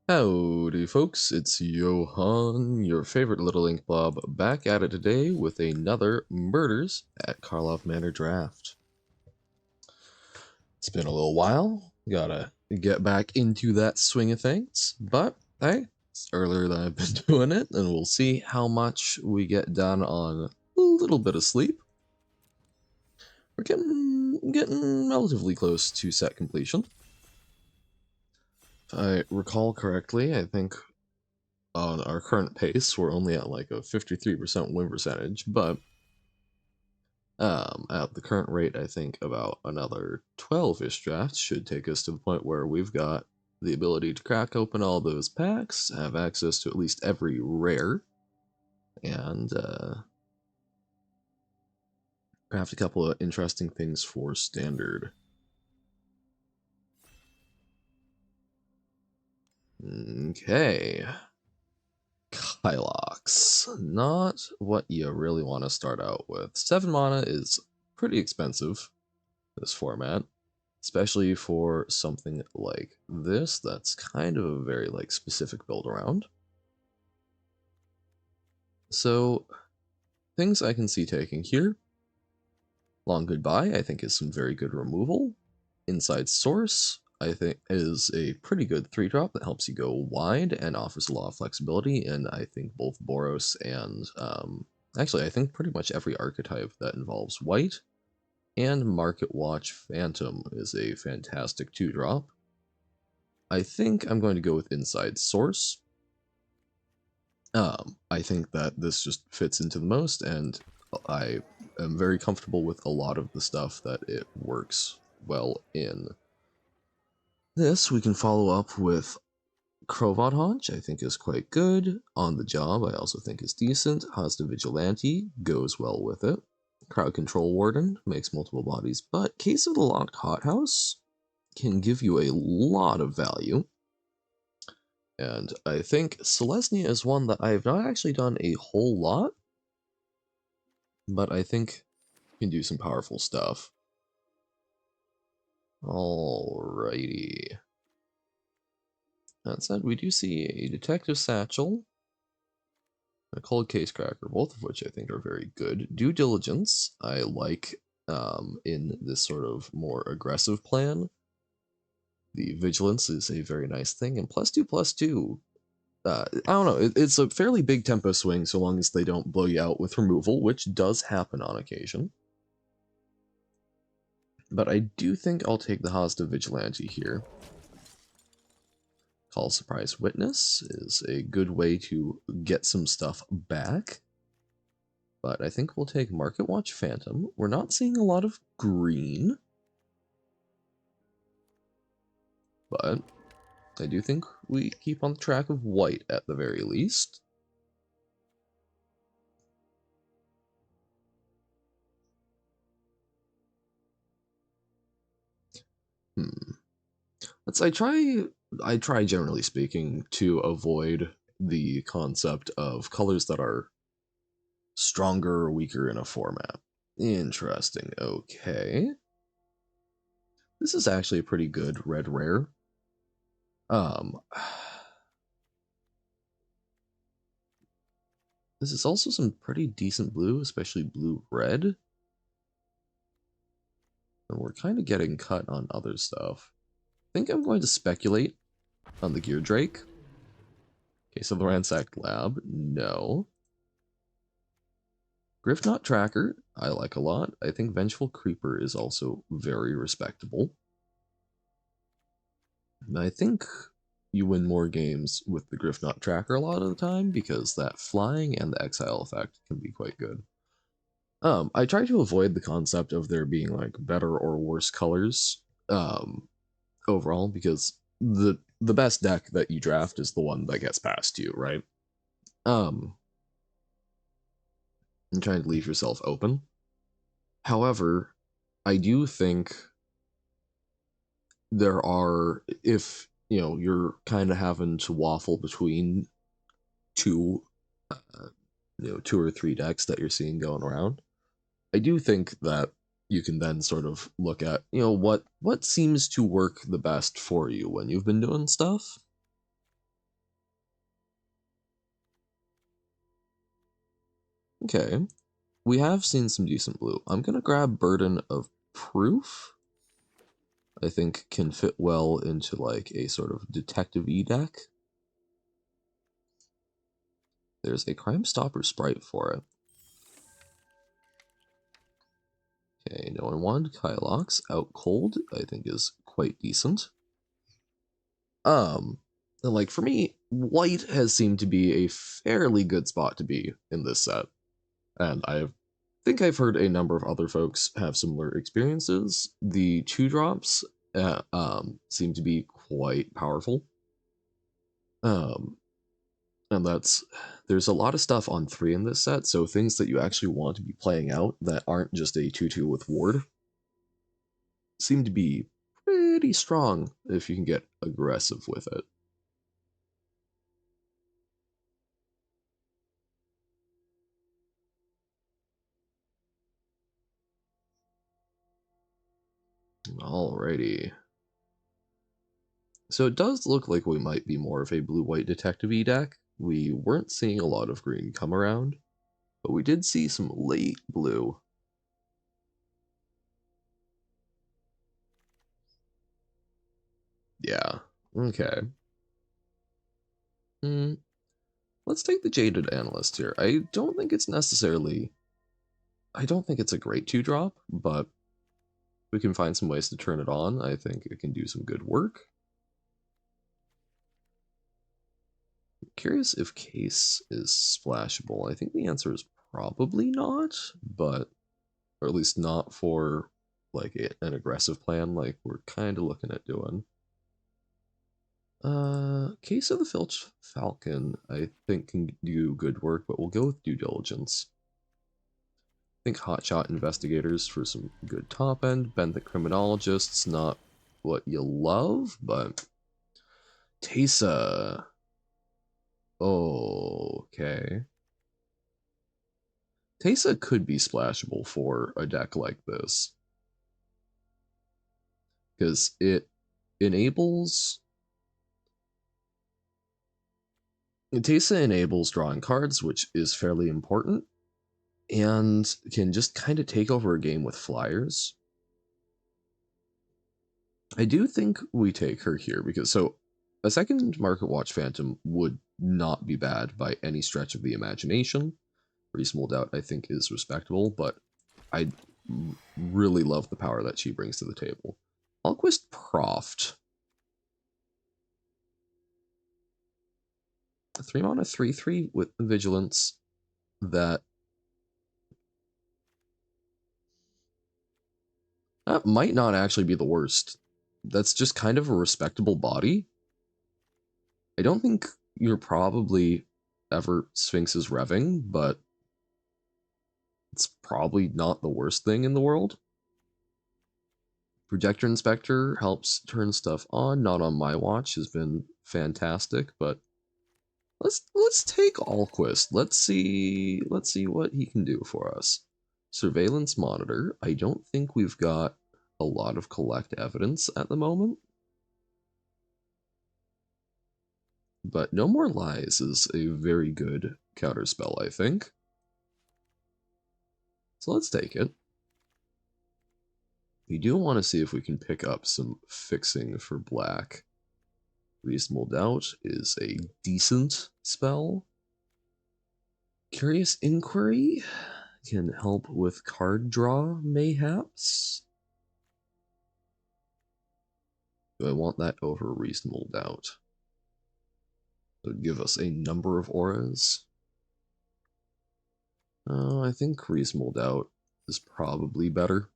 Howdy folks, it's Johan, your favorite little ink blob, back at it today with another Murders at Karlov Manor draft. It's been a little while, gotta get back into that swing of things, but hey, it's earlier than I've been doing it, and we'll see how much we get done on a little bit of sleep. We're getting relatively close to set completion. If I recall correctly, I think on our current pace, we're only at like a 53% win percentage, but at the current rate, I think about another 12-ish drafts should take us to the point where we've got the ability to crack open all those packs, have access to at least every rare, and craft a couple of interesting things for standard. Okay. Kylox. Not what you really want to start out with. 7 mana is pretty expensive, this format, especially for something like this that's kind of a very specific build around. So things I can see taking here: Long Goodbye, I think, is some very good removal. Inside Source, I think, is a pretty good 3-drop that helps you go wide and offers a lot of flexibility, and I think both Boros and actually I think pretty much every archetype that involves white. And Market Watch Phantom is a fantastic 2-drop. I think I'm going to go with Inside Source. I think that this just fits into the most, and I am very comfortable with a lot of the stuff that it works well in. This we can follow up with Crowbot Haunch, I think is quite good. On the Job, I also think is decent. Hasta Vigilante goes well with it. Crowd Control Warden makes multiple bodies, but Case of the Locked Hothouse can give you a lot of value. And I think Selesnya is one that I have not actually done a whole lot, but I think can do some powerful stuff. Alrighty. That said, we do see a Detective Satchel, a Cold Case Cracker, both of which I think are very good. Due Diligence, I like in this sort of more aggressive plan. The Vigilance is a very nice thing, and +2/+2, I don't know, it's a fairly big tempo swing so long as they don't blow you out with removal, which does happen on occasion. But I do think I'll take the Hasta Vigilante here. Call Surprise Witness is a good way to get some stuff back. But I think we'll take Market Watch Phantom. We're not seeing a lot of green, but I do think we keep on the track of white at the very least. I try generally speaking to avoid the concept of colors that are stronger or weaker in a format. Interesting. Okay. This is actually a pretty good red rare. This is also some pretty decent blue, especially blue-red. And we're kind of getting cut on other stuff. I think I'm going to speculate on the Gear Drake. Case of the Ransacked Lab, no. Griffknot Tracker, I like a lot. I think Vengeful Creeper is also very respectable. And I think you win more games with the Griffknot Tracker a lot of the time because that flying and the exile effect can be quite good. I try to avoid the concept of there being like better or worse colors overall, because the best deck that you draft is the one that gets past you, right? And trying to leave yourself open. However, I do think there are, if you're kind of having to waffle between two or three decks that you're seeing going around, I do think that you can then sort of look at what seems to work the best for you when you've been doing stuff. Okay. We have seen some decent blue. I'm going to grab Burden of Proof. I think can fit well into like a sort of detective-y deck. There's a Crime Stopper sprite for it. Okay, no one won. Kylox out cold, I think is quite decent. Like for me, white has seemed to be a fairly good spot to be in this set. And I think I've heard a number of other folks have similar experiences. The 2-drops seem to be quite powerful. And there's a lot of stuff on 3 in this set, so things that you actually want to be playing out that aren't just a 2/2 with ward seem to be pretty strong if you can get aggressive with it. Alrighty. So it does look like we might be more of a blue-white detective-y deck. We weren't seeing a lot of green come around, but we did see some late blue. Yeah, okay. Let's take the Jaded Analyst here. I don't think it's a great 2-drop, but we can find some ways to turn it on. I think it can do some good work. I'm curious if Case is splashable. I think the answer is probably not, but, or at least not for like an aggressive plan like we're kind of looking at doing. Case of the Filch Falcon, I think can do good work, but we'll go with Due Diligence. I think Hotshot Investigators for some good top end. Ben the Criminologist's not what you love, but Teysa. Okay. Teysa could be splashable for a deck like this. Because it enables... Teysa enables drawing cards, which is fairly important, and can just kind of take over a game with flyers. I do think we take her here, because so a second Market Watch Phantom would not be bad by any stretch of the imagination. Reasonable Doubt, I think, is respectable, but I really love the power that she brings to the table. Alquist Proft. 3 mana 3/3 with Vigilance that might not actually be the worst. That's just kind of a respectable body. I don't think you're probably ever Sphinx's Revving, but it's probably not the worst thing in the world. Projector Inspector helps turn stuff on, not on my watch, has been fantastic, but let's take Alquist. Let's see what he can do for us. Surveillance Monitor. I don't think we've got a lot of collect evidence at the moment. But No More Lies is a very good counterspell, I think. So let's take it. We do want to see if we can pick up some fixing for black. Reasonable Doubt is a decent spell. Curious Inquiry can help with card draw, mayhaps. Do I want that over Reasonable Doubt? It would give us a number of auras. I think Reasonable Doubt is probably better.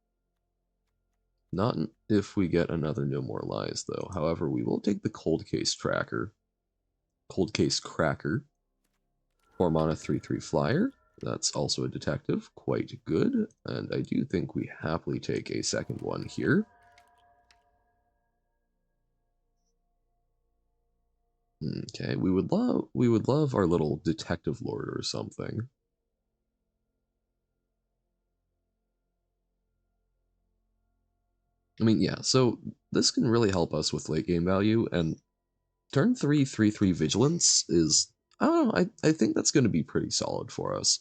Not if we get another No More Lies, though. However, we will take the Cold Case Cracker. 4 mana 3/3 flyer. That's also a detective. Quite good. And I do think we happily take a second one here. Okay, we would love our little detective lord or something. I mean, yeah, so this can really help us with late game value, and turn 3, 3/3 Vigilance is, I don't know, I think that's going to be pretty solid for us.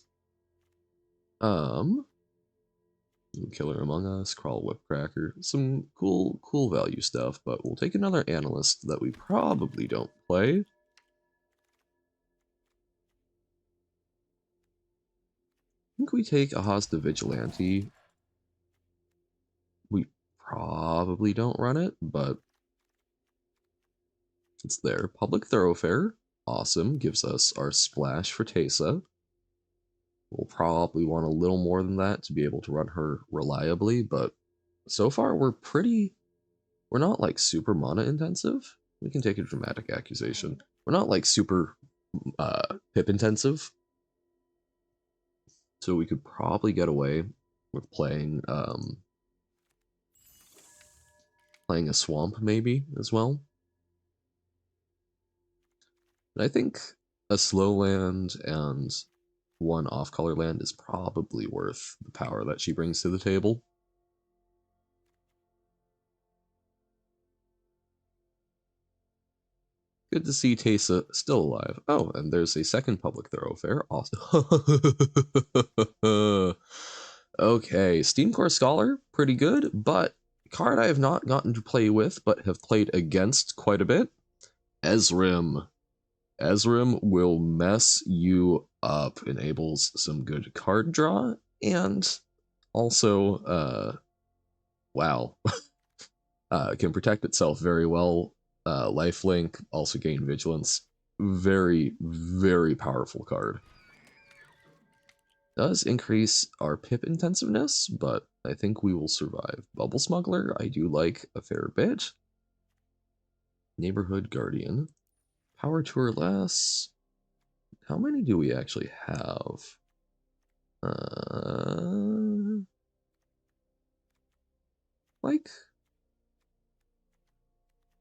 Killer Among Us, Crawl Whipcracker, some cool value stuff, but we'll take another analyst that we probably don't play. I think we take a Hosta Vigilante. We probably don't run it, but it's there. Public Thoroughfare, awesome, gives us our splash for Teysa. We'll probably want a little more than that to be able to run her reliably, but so far we're not like super mana intensive. We can take a dramatic accusation. We're not like super pip intensive. So we could probably get away with playing playing a swamp maybe as well. And I think a slow land and one off-color land is probably worth the power that she brings to the table. Good to see Teysa still alive. Oh, and there's a second public thoroughfare. Awesome. Okay, Steam Core Scholar, pretty good, but card I have not gotten to play with, but have played against quite a bit. Ezrim. Ezrim will mess you up, enables some good card draw, and also, wow, can protect itself very well. Lifelink, also gain vigilance. Very, very powerful card. Does increase our pip intensiveness, but I think we will survive. Bubble Smuggler, I do like a fair bit. Neighborhood Guardian. Power Tour less. How many do we actually have? Like,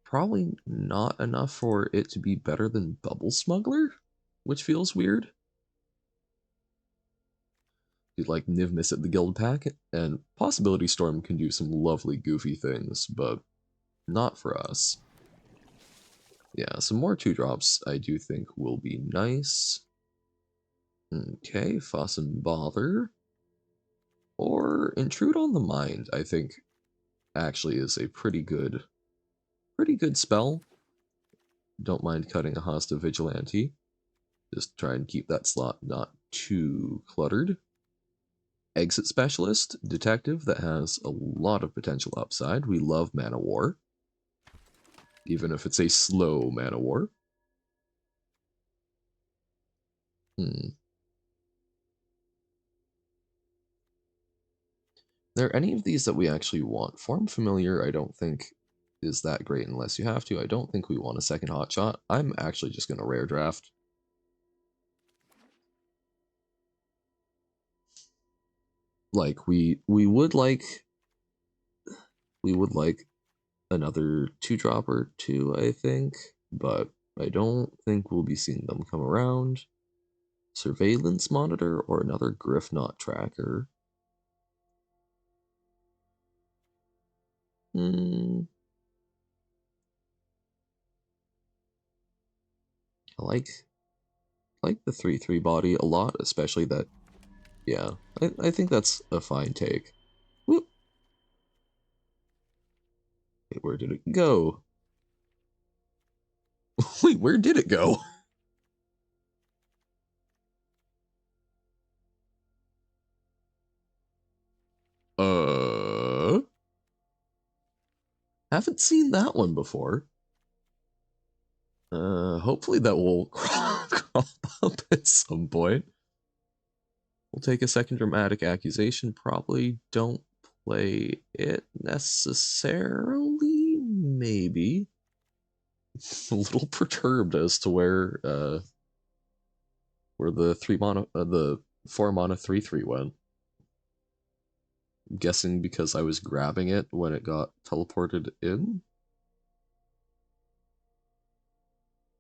probably not enough for it to be better than Bubble Smuggler, which feels weird. You'd like Niv Miss at the Guild Pack, and Possibility Storm can do some lovely goofy things, but not for us. Yeah, some more 2-drops I do think will be nice. Okay, Fuss and Bother. Or Intrude on the Mind, I think actually is a pretty good spell. Don't mind cutting a Hosta Vigilante. Just try and keep that slot not too cluttered. Exit Specialist, Detective, that has a lot of potential upside. We love Mana War. Even if it's a slow Mana War. There any of these that we actually want? Form Familiar, I don't think is that great unless you have to. I don't think we want a second hotshot. I'm actually just going to rare draft. Like, we would like another 2-drop or 2, I think, but I don't think we'll be seeing them come around. Surveillance Monitor or another Griffknot Tracker. I like the 3/3 body a lot, especially that. Yeah, I think that's a fine take. Whoop. Wait, where did it go? Wait, where did it go? Haven't seen that one before. Hopefully that will crop up at some point. We'll take a second dramatic accusation. Probably don't play it necessarily. Maybe. A little perturbed as to where the 4 mana 3/3 went. I'm guessing because I was grabbing it when it got teleported in.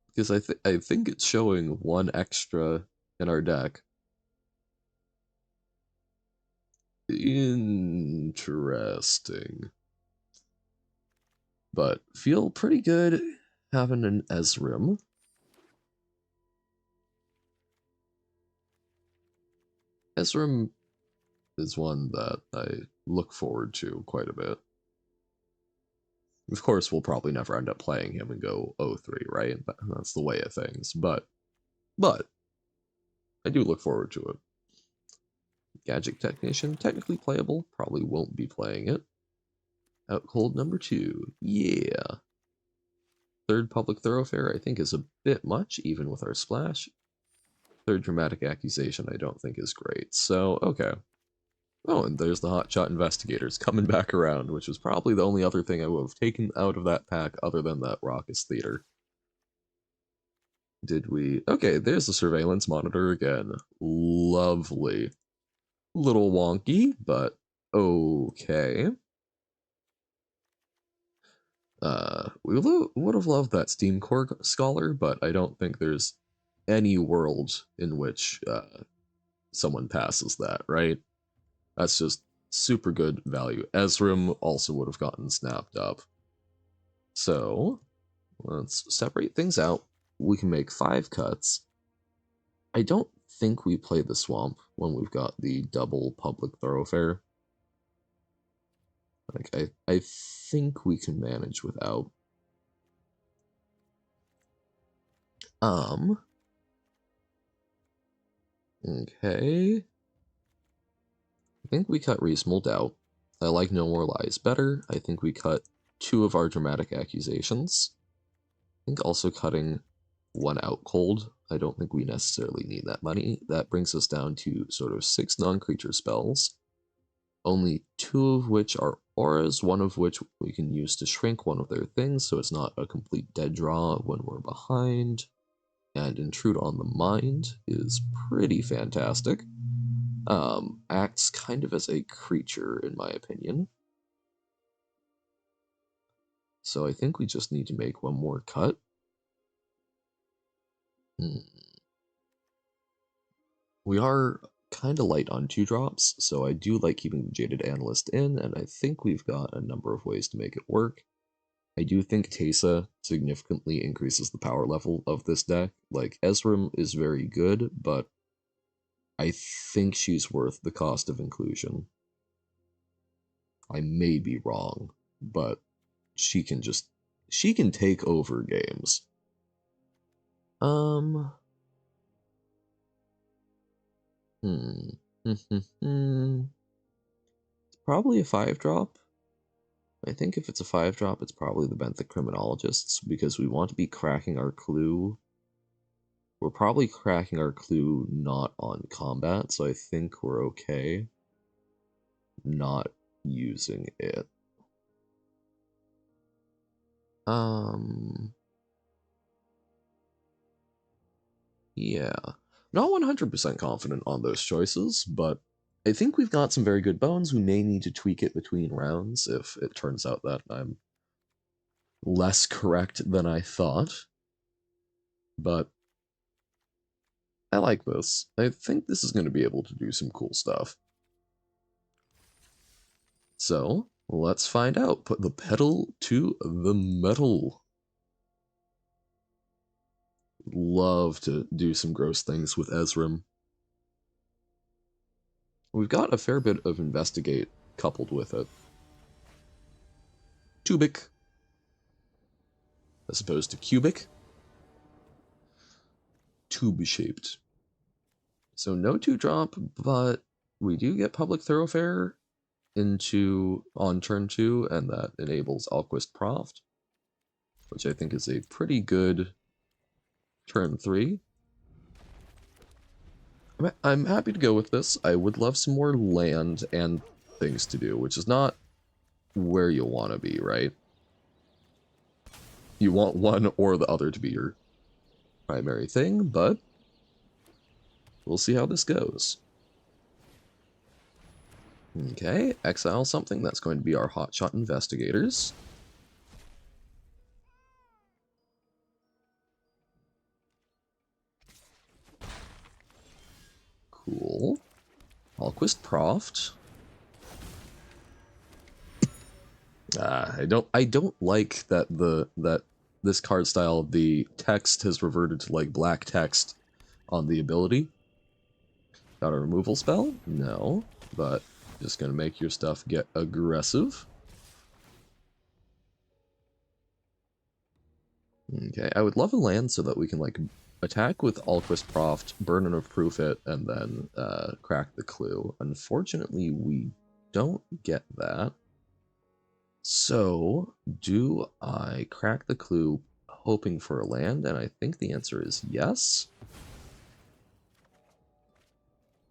Because I think it's showing 1 extra in our deck. Interesting. But feel pretty good having an Ezrim. Ezrim is one that I look forward to quite a bit. Of course, we'll probably never end up playing him and go 0-3, right? That's the way of things. But I do look forward to it. Gadget Technician, technically playable. Probably won't be playing it. Out cold number 2. Yeah. Third Public Thoroughfare, I think, is a bit much, even with our splash. Third Dramatic Accusation, I don't think is great. So, okay. Oh, and there's the Hotshot Investigators coming back around, which was probably the only other thing I would have taken out of that pack other than that Raucous Theater. Did we... Okay, there's the Surveillance Monitor again. Lovely. Little wonky, but okay. We would have loved that Steam Core Scholar, but I don't think there's any world in which someone passes that, right? That's just super good value. Ezrim also would have gotten snapped up. So, let's separate things out. We can make 5 cuts. I don't think we play the Swamp when we've got the double Public Thoroughfare. Like, I think we can manage without. Okay. I think we cut Reasonable Doubt. I like No More Lies better. I think we cut 2 of our Dramatic Accusations. I think also cutting 1 Out Cold. I don't think we necessarily need that money. That brings us down to sort of 6 non-creature spells. Only 2 of which are auras, 1 of which we can use to shrink one of their things, so it's not a complete dead draw when we're behind. And Intrude on the Mind is pretty fantastic. Acts kind of as a creature, in my opinion. So I think we just need to make 1 more cut. We are kind of light on 2 drops, so I do like keeping the Jaded Analyst in, and I think we've got a number of ways to make it work. I do think Teysa significantly increases the power level of this deck. Like, Ezrim is very good, but I think she's worth the cost of inclusion. I may be wrong, but she can take over games. It's probably a 5-drop. I think if it's a 5-drop, it's probably the Benthic Criminologists, because we want to be cracking our clue. We're probably cracking our clue not on combat, so I think we're okay not using it. Yeah. Not 100% confident on those choices, but I think we've got some very good bones. We may need to tweak it between rounds if it turns out that I'm less correct than I thought. But I like this. I think this is going to be able to do some cool stuff. So, let's find out. Put the pedal to the metal. Love to do some gross things with Ezrim. We've got a fair bit of Investigate coupled with it. Tubic, as opposed to cubic. Tube-shaped. So no 2-drop, but we do get Public Thoroughfare on turn 2, and that enables Alquist Proft, which I think is a pretty good turn 3. I'm happy to go with this. I would love some more land and things to do, which is not where you want to be, right? You want one or the other to be your primary thing, but we'll see how this goes. Okay, exile something. That's going to be our Hotshot Investigators. Cool. Alquist Proft. I don't like that this card style, the text has reverted to like black text on the ability. Got a removal spell? No. but just gonna make your stuff get aggressive. Okay, I would love a land so that we can, like, attack with Alquist Proft, burn and approve it, and then crack the clue. Unfortunately, we don't get that. So, do I crack the clue hoping for a land? And I think the answer is yes.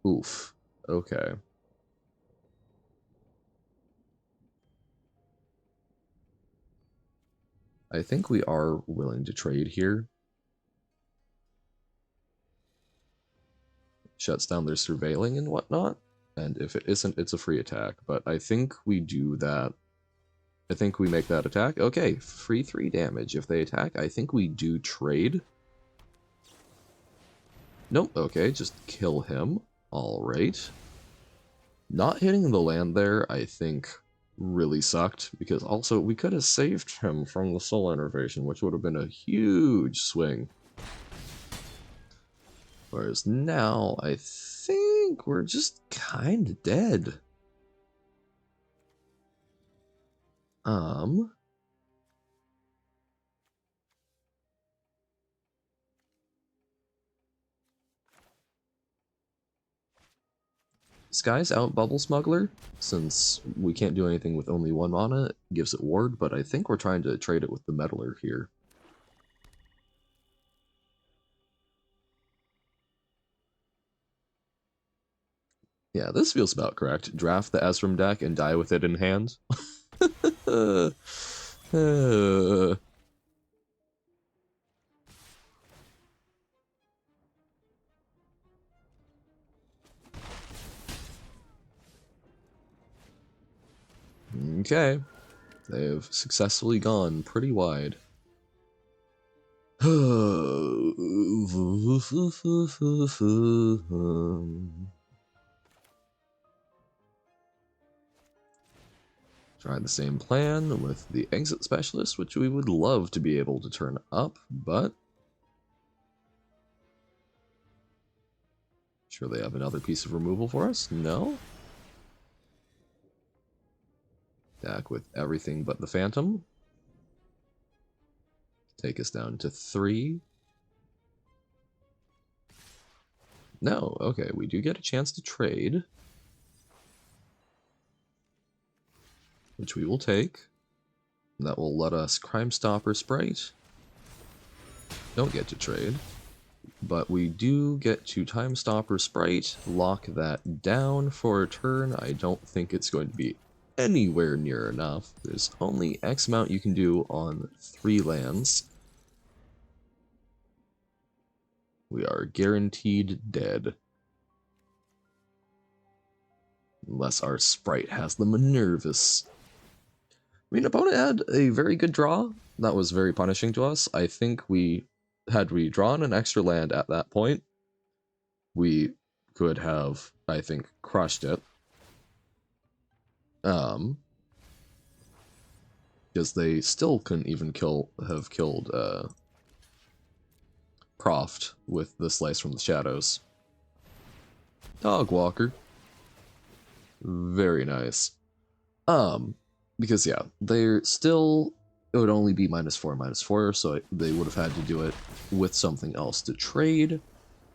Oof. Okay. I think we are willing to trade here. Shuts down their surveilling and whatnot. And if it isn't, it's a free attack. But I think we do that. I think we make that attack. Okay, free 3 damage. If they attack, I think we do trade. Nope, okay, just kill him. Alright. Not hitting the land there, I think, really sucked, because also we could have saved him from the soul enervation, which would have been a huge swing. Whereas now, I think we're just kind of dead. Sky's out Bubble Smuggler, since we can't do anything with only 1 mana, it gives it ward, but I think we're trying to trade it with the Meddler here. Yeah, this feels about correct. Draft the Ezrim deck and die with it in hand. Okay. They've successfully gone pretty wide. Try the same plan with the exit specialist, which we would love to be able to turn up, but sure they have another piece of removal for us? No? Attack with everything but the Phantom. Take us down to 3. No, okay, we do get a chance to trade, which we will take. That will let us Crime Stopper Sprite. Don't get to trade, but we do get to Time Stopper Sprite, lock that down for a turn. I don't think it's going to be anywhere near enough. There's only X amount you can do on 3 lands. We are guaranteed dead. Unless our Sprite has them nervous. I mean, opponent had a very good draw. That was very punishing to us. I think had we drawn an extra land at that point, we could have, I think, crushed it. Because they still couldn't even have killed Proft with the Slice from the Shadows. Dog Walker. Very nice. Because yeah, they're still, it would only be -4/-4, so they would have had to do it with something else to trade,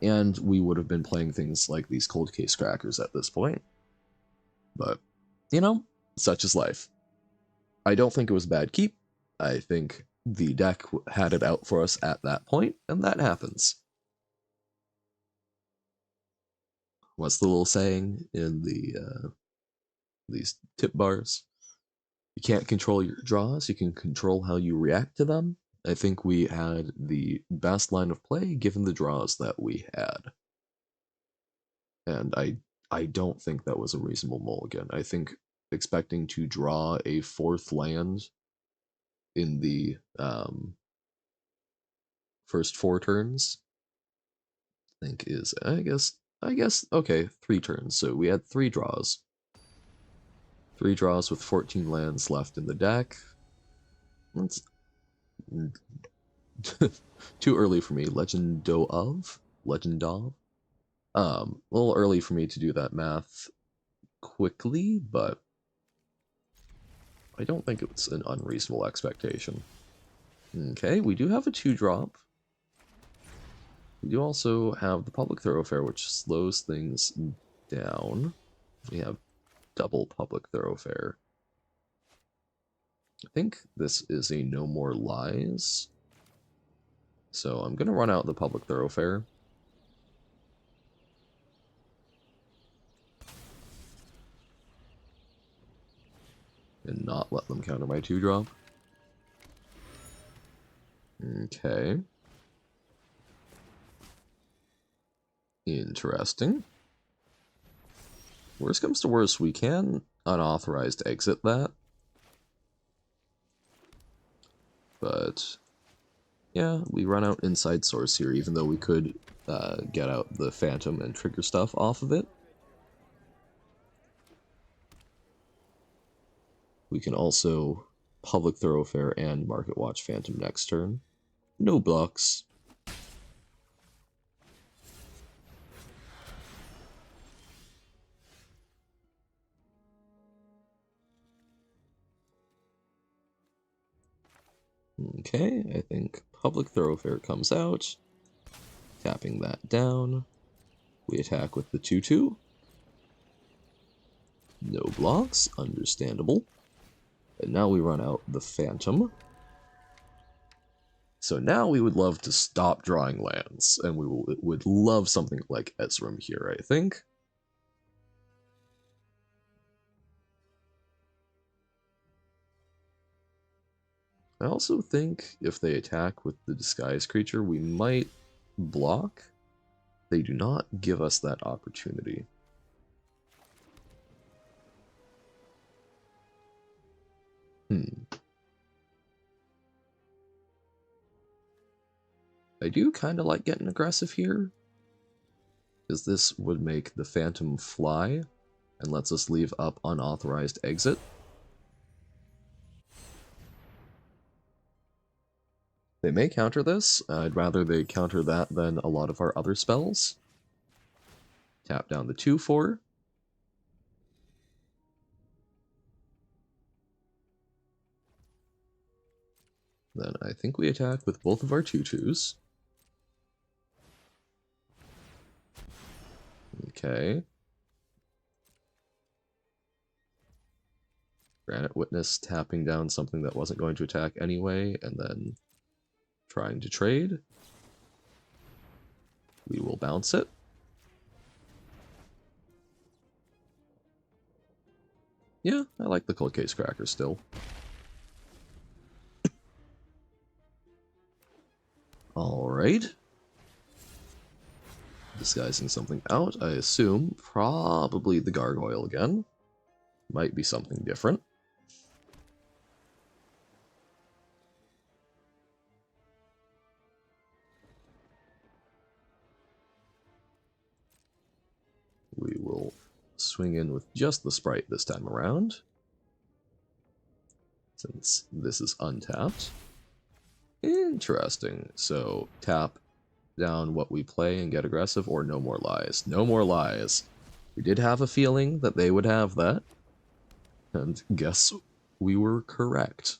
and we would have been playing things like these Cold Case Crackers at this point. But, you know, such is life. I don't think it was a bad keep. I think the deck had it out for us at that point, and that happens. What's the little saying in these tip bars? You can't control your draws, you can control how you react to them. I think we had the best line of play given the draws that we had. And I don't think that was a reasonable mulligan. I think expecting to draw a 4th land in the first 4 turns, I think is, I guess, okay, 3 turns. So we had 3 draws. 3 draws with 14 lands left in the deck. That's too early for me. Legend of? A little early for me to do that math. quickly, but I don't think it's an unreasonable expectation. Okay, we do have a 2-drop. We do also have the public thoroughfare, which slows things down. We have double public thoroughfare. I think this is a no more lies. So I'm going to run out the public thoroughfare. And not let them counter my 2-drop. Okay. Interesting. Worst comes to worst, we can unauthorized exit that. But yeah, we run out inside source here, even though we could get out the Phantom and trigger stuff off of it. We can also public thoroughfare and market watch Phantom next turn. No blocks. Okay, I think public thoroughfare comes out. Tapping that down. We attack with the 2/2. No blocks, understandable. And now we run out the Phantom. So now we would love to stop drawing lands, and we would love something like Ezrim here, I think. I also think if they attack with the disguised creature, we might block. They do not give us that opportunity. I do kind of like getting aggressive here, because this would make the Phantom fly, and lets us leave up unauthorized exit. They may counter this. I'd rather they counter that than a lot of our other spells. Tap down the 2/4. Then I think we attack with both of our 2/2s. Okay. Granite Witness tapping down something that wasn't going to attack anyway, and then trying to trade. We will bounce it. Yeah, I like the Cold Case Cracker still. Alright. Disguising something out, I assume. Probably the Gargoyle again. Might be something different. We will swing in with just the Sprite this time around, since this is untapped. Interesting. So tap down what we play and get aggressive, or no more lies. No more lies. We did have a feeling that they would have that, and guess we were correct.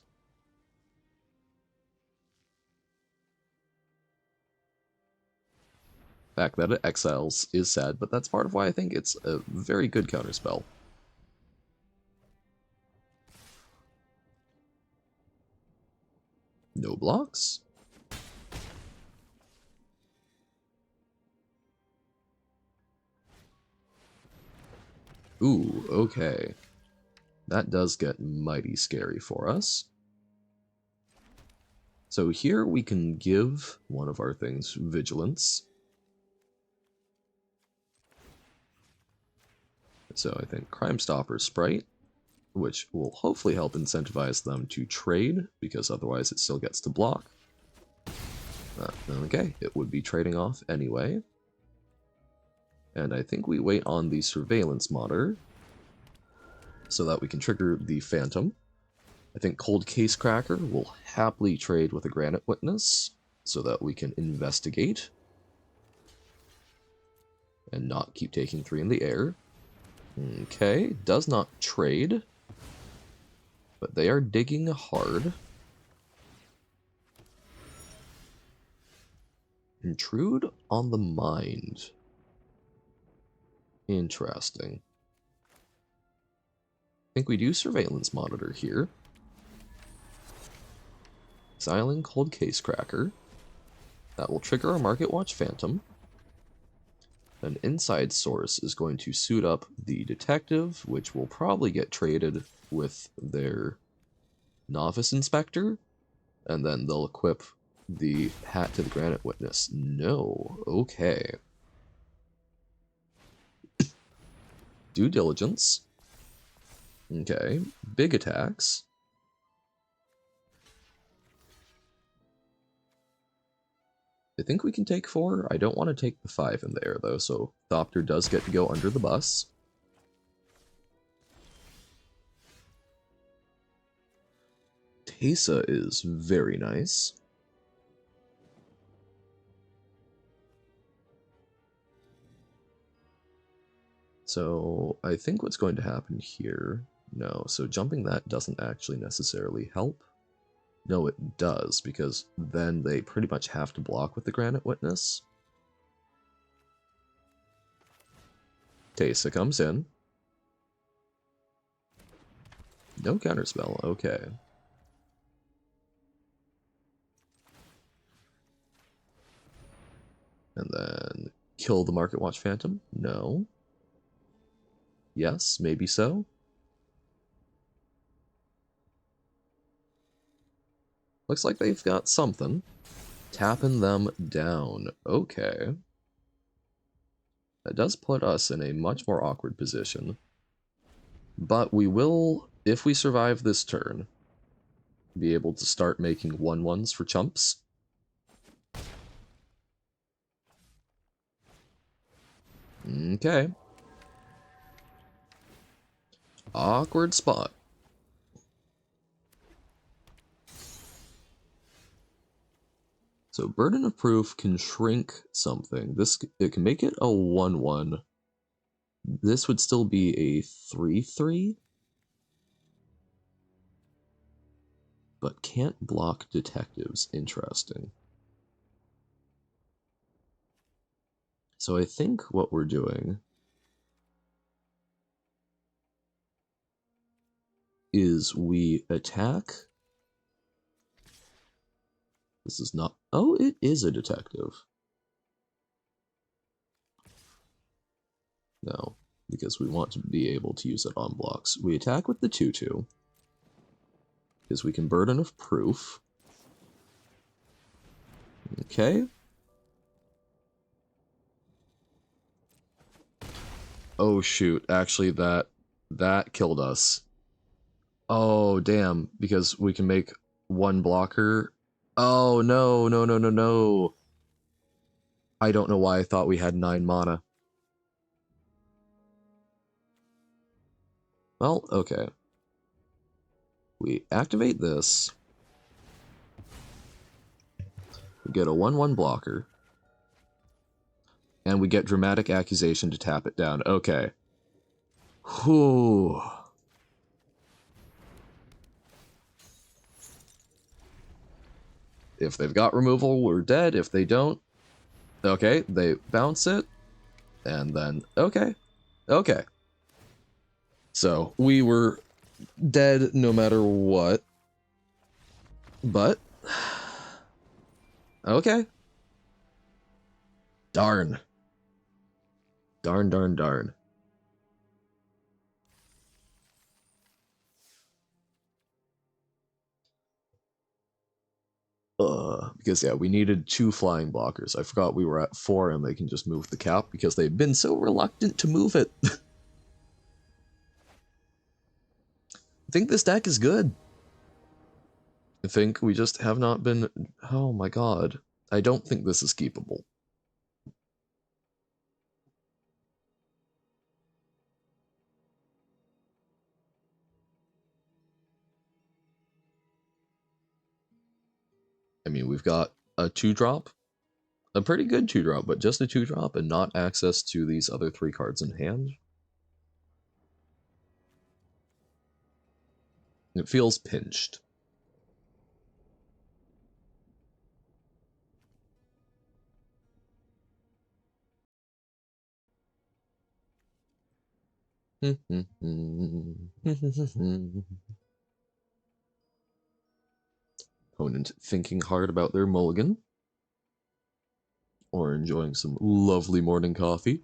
The fact that it exiles is sad, but that's part of why I think it's a very good counterspell. No blocks. Ooh, okay. That does get mighty scary for us. So here we can give one of our things vigilance. So I think Crime Stopper Sprite, which will hopefully help incentivize them to trade, because otherwise it still gets to block. Okay, it would be trading off anyway. And I think we wait on the Surveillance Monitor, so that we can trigger the Phantom. I think Cold Case Cracker will happily trade with a Granite Witness, so that we can investigate. And not keep taking 3 in the air. Okay, does not trade, but they are digging hard. Intrude on the mind. Interesting. I think we do surveillance monitor here. Exiling cold case cracker. That will trigger a market watch phantom. An inside source is going to suit up the detective, which will probably get traded with their novice inspector, and then they'll equip the hat to the granite witness. No, okay. Due diligence. Okay, big attacks. I think we can take 4. I don't want to take the 5 in there, though, so Thopter does get to go under the bus. Tesa is very nice. So I think what's going to happen here... No, so jumping that doesn't actually necessarily help. No, it does, because then they pretty much have to block with the Granite Witness. Tesa comes in. No counterspell, okay. And then kill the Market Watch Phantom? No. Yes, maybe so. Looks like they've got something. Tapping them down. Okay. That does put us in a much more awkward position. But we will, if we survive this turn, be able to start making 1/1s for chumps. Okay. Awkward spot. So Burden of Proof can shrink something. It can make it a 1/1. This would still be a 3/3. But can't block detectives. Interesting. So I think what we're doing is we attack. This is not... Oh, it is a detective. No, because we want to be able to use it on blocks. We attack with the 2/2. Because we can Burden of Proof. Okay. Oh shoot, actually that killed us. Oh damn, because we can make 1 blocker. Oh no, no, no, no, no. I don't know why I thought we had 9 mana. Well, okay. We activate this. We get a 1/1 blocker. And we get Dramatic Accusation to tap it down. Okay. Whew. If they've got removal, we're dead. If they don't, okay, they bounce it. And then, okay. Okay. So, we were dead no matter what. But, okay. Darn. Darn, darn, darn. Because yeah, we needed 2 flying blockers. I forgot we were at 4 and they can just move the cap because they've been so reluctant to move it. I think this deck is good. I think we just have not been... Oh my god. I don't think this is keepable. I mean, we've got a 2-drop. A pretty good 2-drop, but just a 2-drop and not access to these other 3 cards in hand. It feels pinched. Opponent thinking hard about their mulligan. Or enjoying some lovely morning coffee.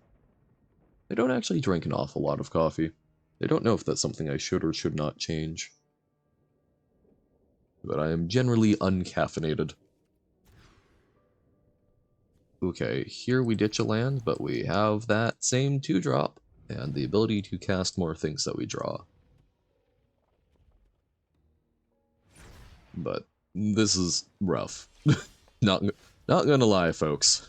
They don't actually drink an awful lot of coffee. They don't know if that's something I should or should not change. But I am generally uncaffeinated. Okay, here we ditch a land, but we have that same 2-drop, and the ability to cast more things that we draw. But this is rough. not gonna lie, folks.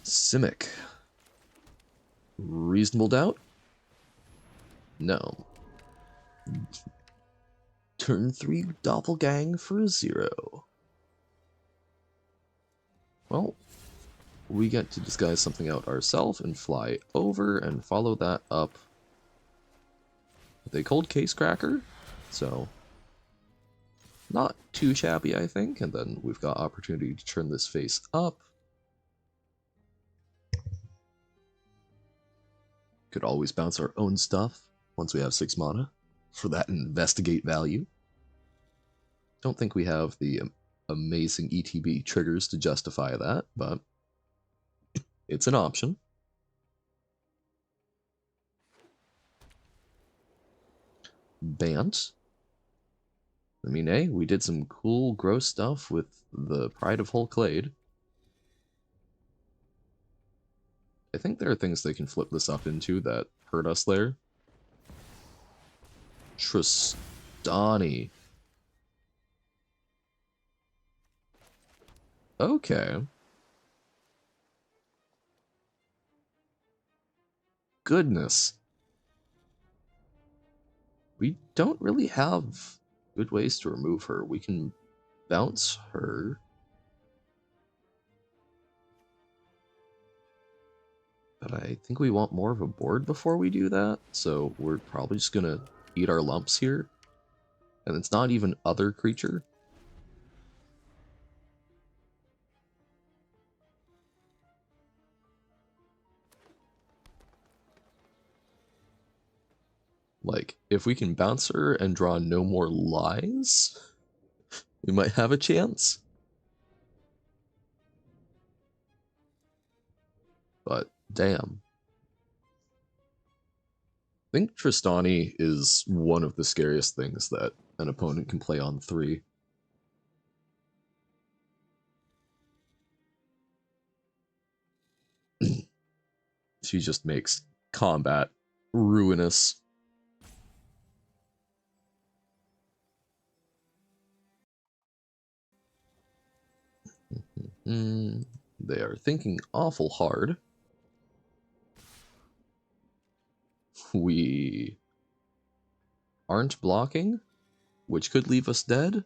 Simic. Reasonable doubt? No. Turn 3 doppelgang for a 0. Well, we get to disguise something out ourselves and fly over and follow that up with a cold case cracker. So, not too shabby, I think. And then we've got opportunity to turn this face up. Could always bounce our own stuff once we have 6 mana for that investigate value. Don't think we have the amazing ETB triggers to justify that, but it's an option. Bant. I mean, hey, we did some cool, gross stuff with the Pride of Hulklade. I think there are things they can flip this up into that hurt us there. Tristani. Okay. Goodness. We don't really have good ways to remove her. We can bounce her. But I think we want more of a board before we do that, so we're probably just gonna eat our lumps here. And it's not even other creature. Like, if we can bounce her and draw no more lies, we might have a chance. But, damn. I think Tristani is one of the scariest things that an opponent can play on 3. She just makes combat ruinous. They are thinking awful hard. We aren't blocking, which could leave us dead,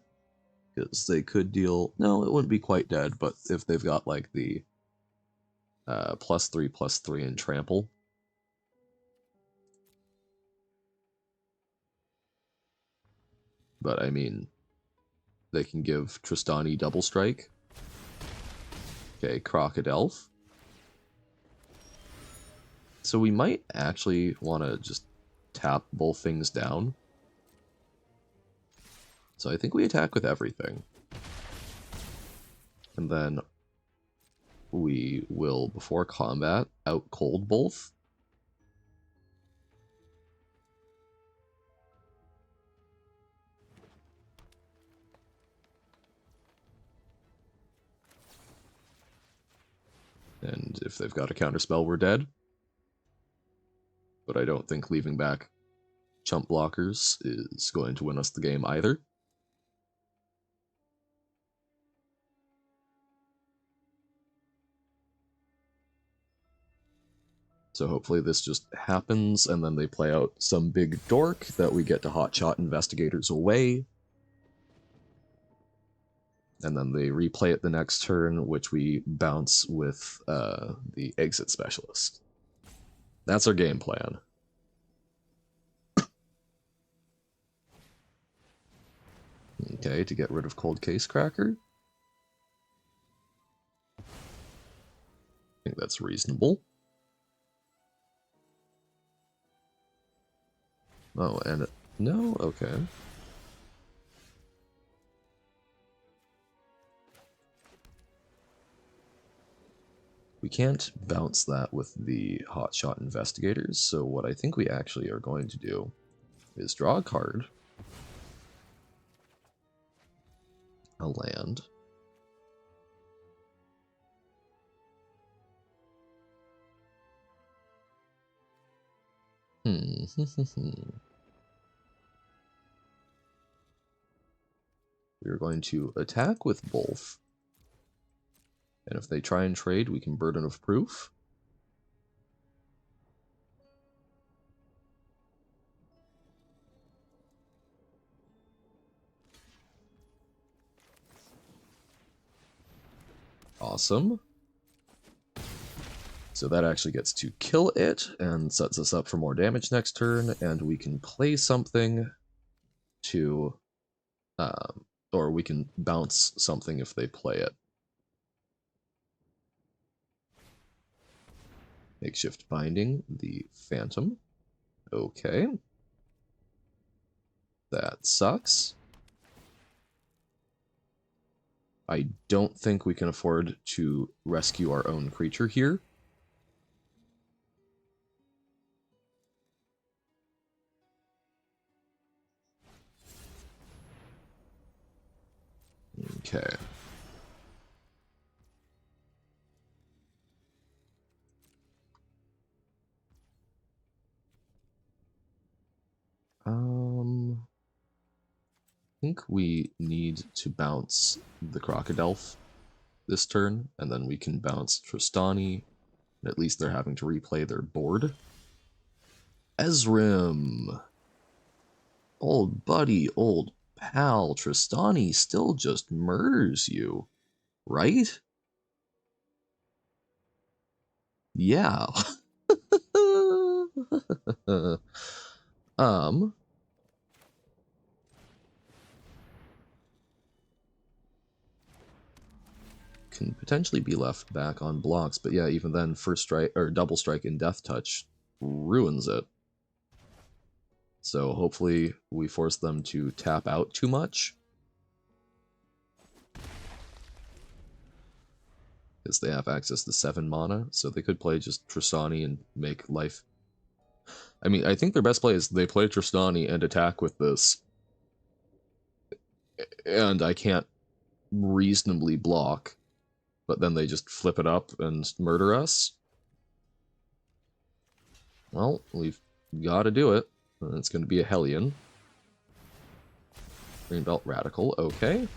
because they could deal... No, it wouldn't be quite dead, but if they've got, like, the +3/+3 and trample. But, I mean, they can give Tristani double strike. Okay, Crocodile. So we might actually want to just tap both things down. So I think we attack with everything. And then we will, before combat, out cold both. And if they've got a counterspell, we're dead. But I don't think leaving back chump blockers is going to win us the game either. So hopefully this just happens, and then they play out some big dork that we get to hotshot investigators away. And then they replay it the next turn, which we bounce with the exit specialist. That's our game plan. Okay, to get rid of Cold Case Cracker. I think that's reasonable. Oh, and no? Okay. We can't bounce that with the hotshot investigators, so what I think we actually are going to do is draw a card, a land, we're going to attack with both, and if they try and trade, we can Burden of Proof. Awesome. So that actually gets to kill it and sets us up for more damage next turn, and we can play something to, or we can bounce something if they play it. Makeshift Binding, the Phantom. Okay. That sucks. I don't think we can afford to rescue our own creature here. Okay. I think we need to bounce the Crocodile this turn, and then we can bounce Tristani. At least they're having to replay their board. Ezrim! Old buddy, old pal, Tristani still just murders you, right? Yeah. Can potentially be left back on blocks, but yeah, even then, first strike or double strike and death touch ruins it. So hopefully we force them to tap out too much, because they have access to 7 mana, so they could play just Tristani and make life. I mean, I think their best play is they play Tristani and attack with this, and I can't reasonably block, but then they just flip it up and murder us. Well, we've got to do it. It's going to be a Hellion. Greenbelt Radical, okay.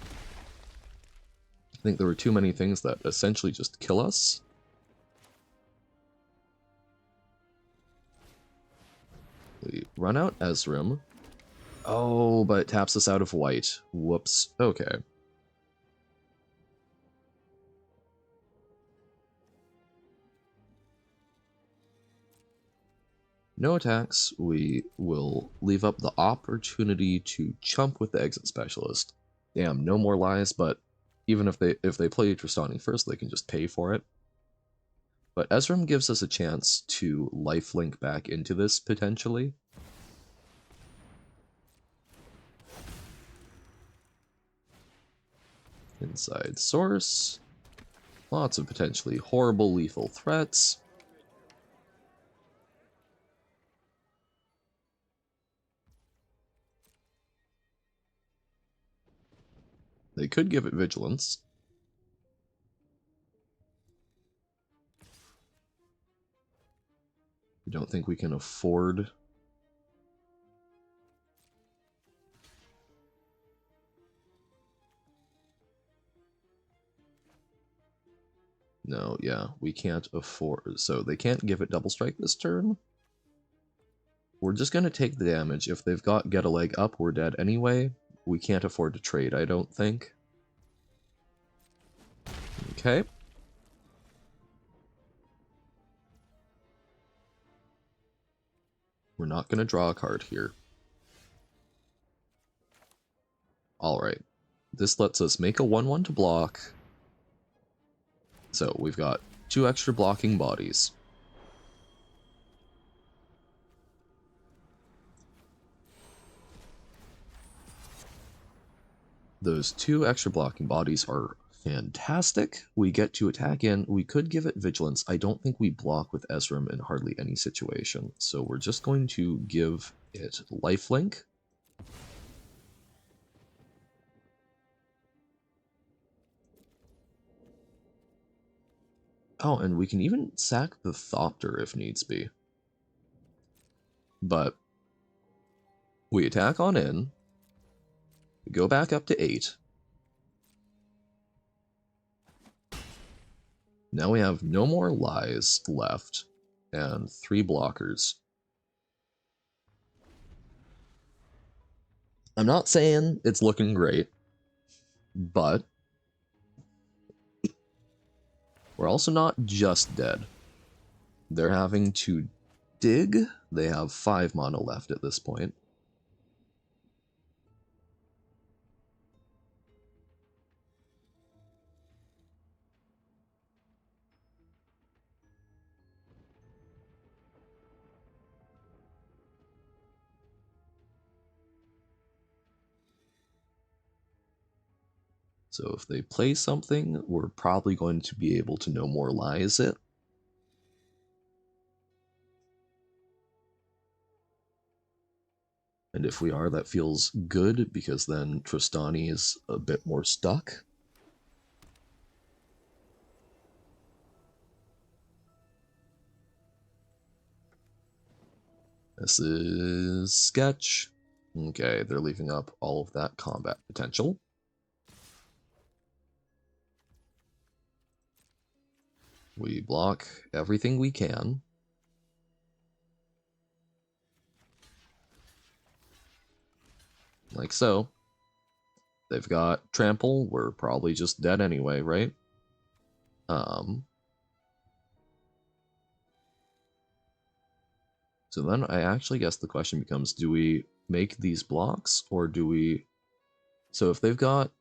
I think there were too many things that essentially just kill us. We run out Ezrim. Oh, but it taps us out of white. Whoops. Okay. No attacks. We will leave up the opportunity to chump with the exit specialist. Damn, no more lies, but even if they play Tristani first, they can just pay for it. But Ezrim gives us a chance to lifelink back into this, potentially. Inside source. Lots of potentially horrible lethal threats. They could give it vigilance. I don't think we can afford No, yeah, we can't afford... So they can't give it double strike this turn. We're just going to take the damage. If they've got get a leg up, we're dead anyway. We can't afford to trade, I don't think. Okay. We're not going to draw a card here. Alright. This lets us make a 1/1 to block. So we've got 2 extra blocking bodies. Those 2 extra blocking bodies are fantastic. We get to attack in. We could give it vigilance. I don't think we block with Ezrim in hardly any situation. So we're just going to give it lifelink. Oh, and we can even sack the Thopter if needs be. But we attack on in. We go back up to 8. Now we have no more lies left, and 3 blockers. I'm not saying it's looking great, but we're also not just dead. They're having to dig. They have 5 mana left at this point. So if they play something, we're probably going to be able to no more lies it. And if we are, that feels good, because then Tristani is a bit more stuck. This is sketch. Okay, they're leaving up all of that combat potential. We block everything we can. Like so. They've got trample. We're probably just dead anyway, right? So then I actually guess the question becomes, do we make these blocks, or do we... So if they've got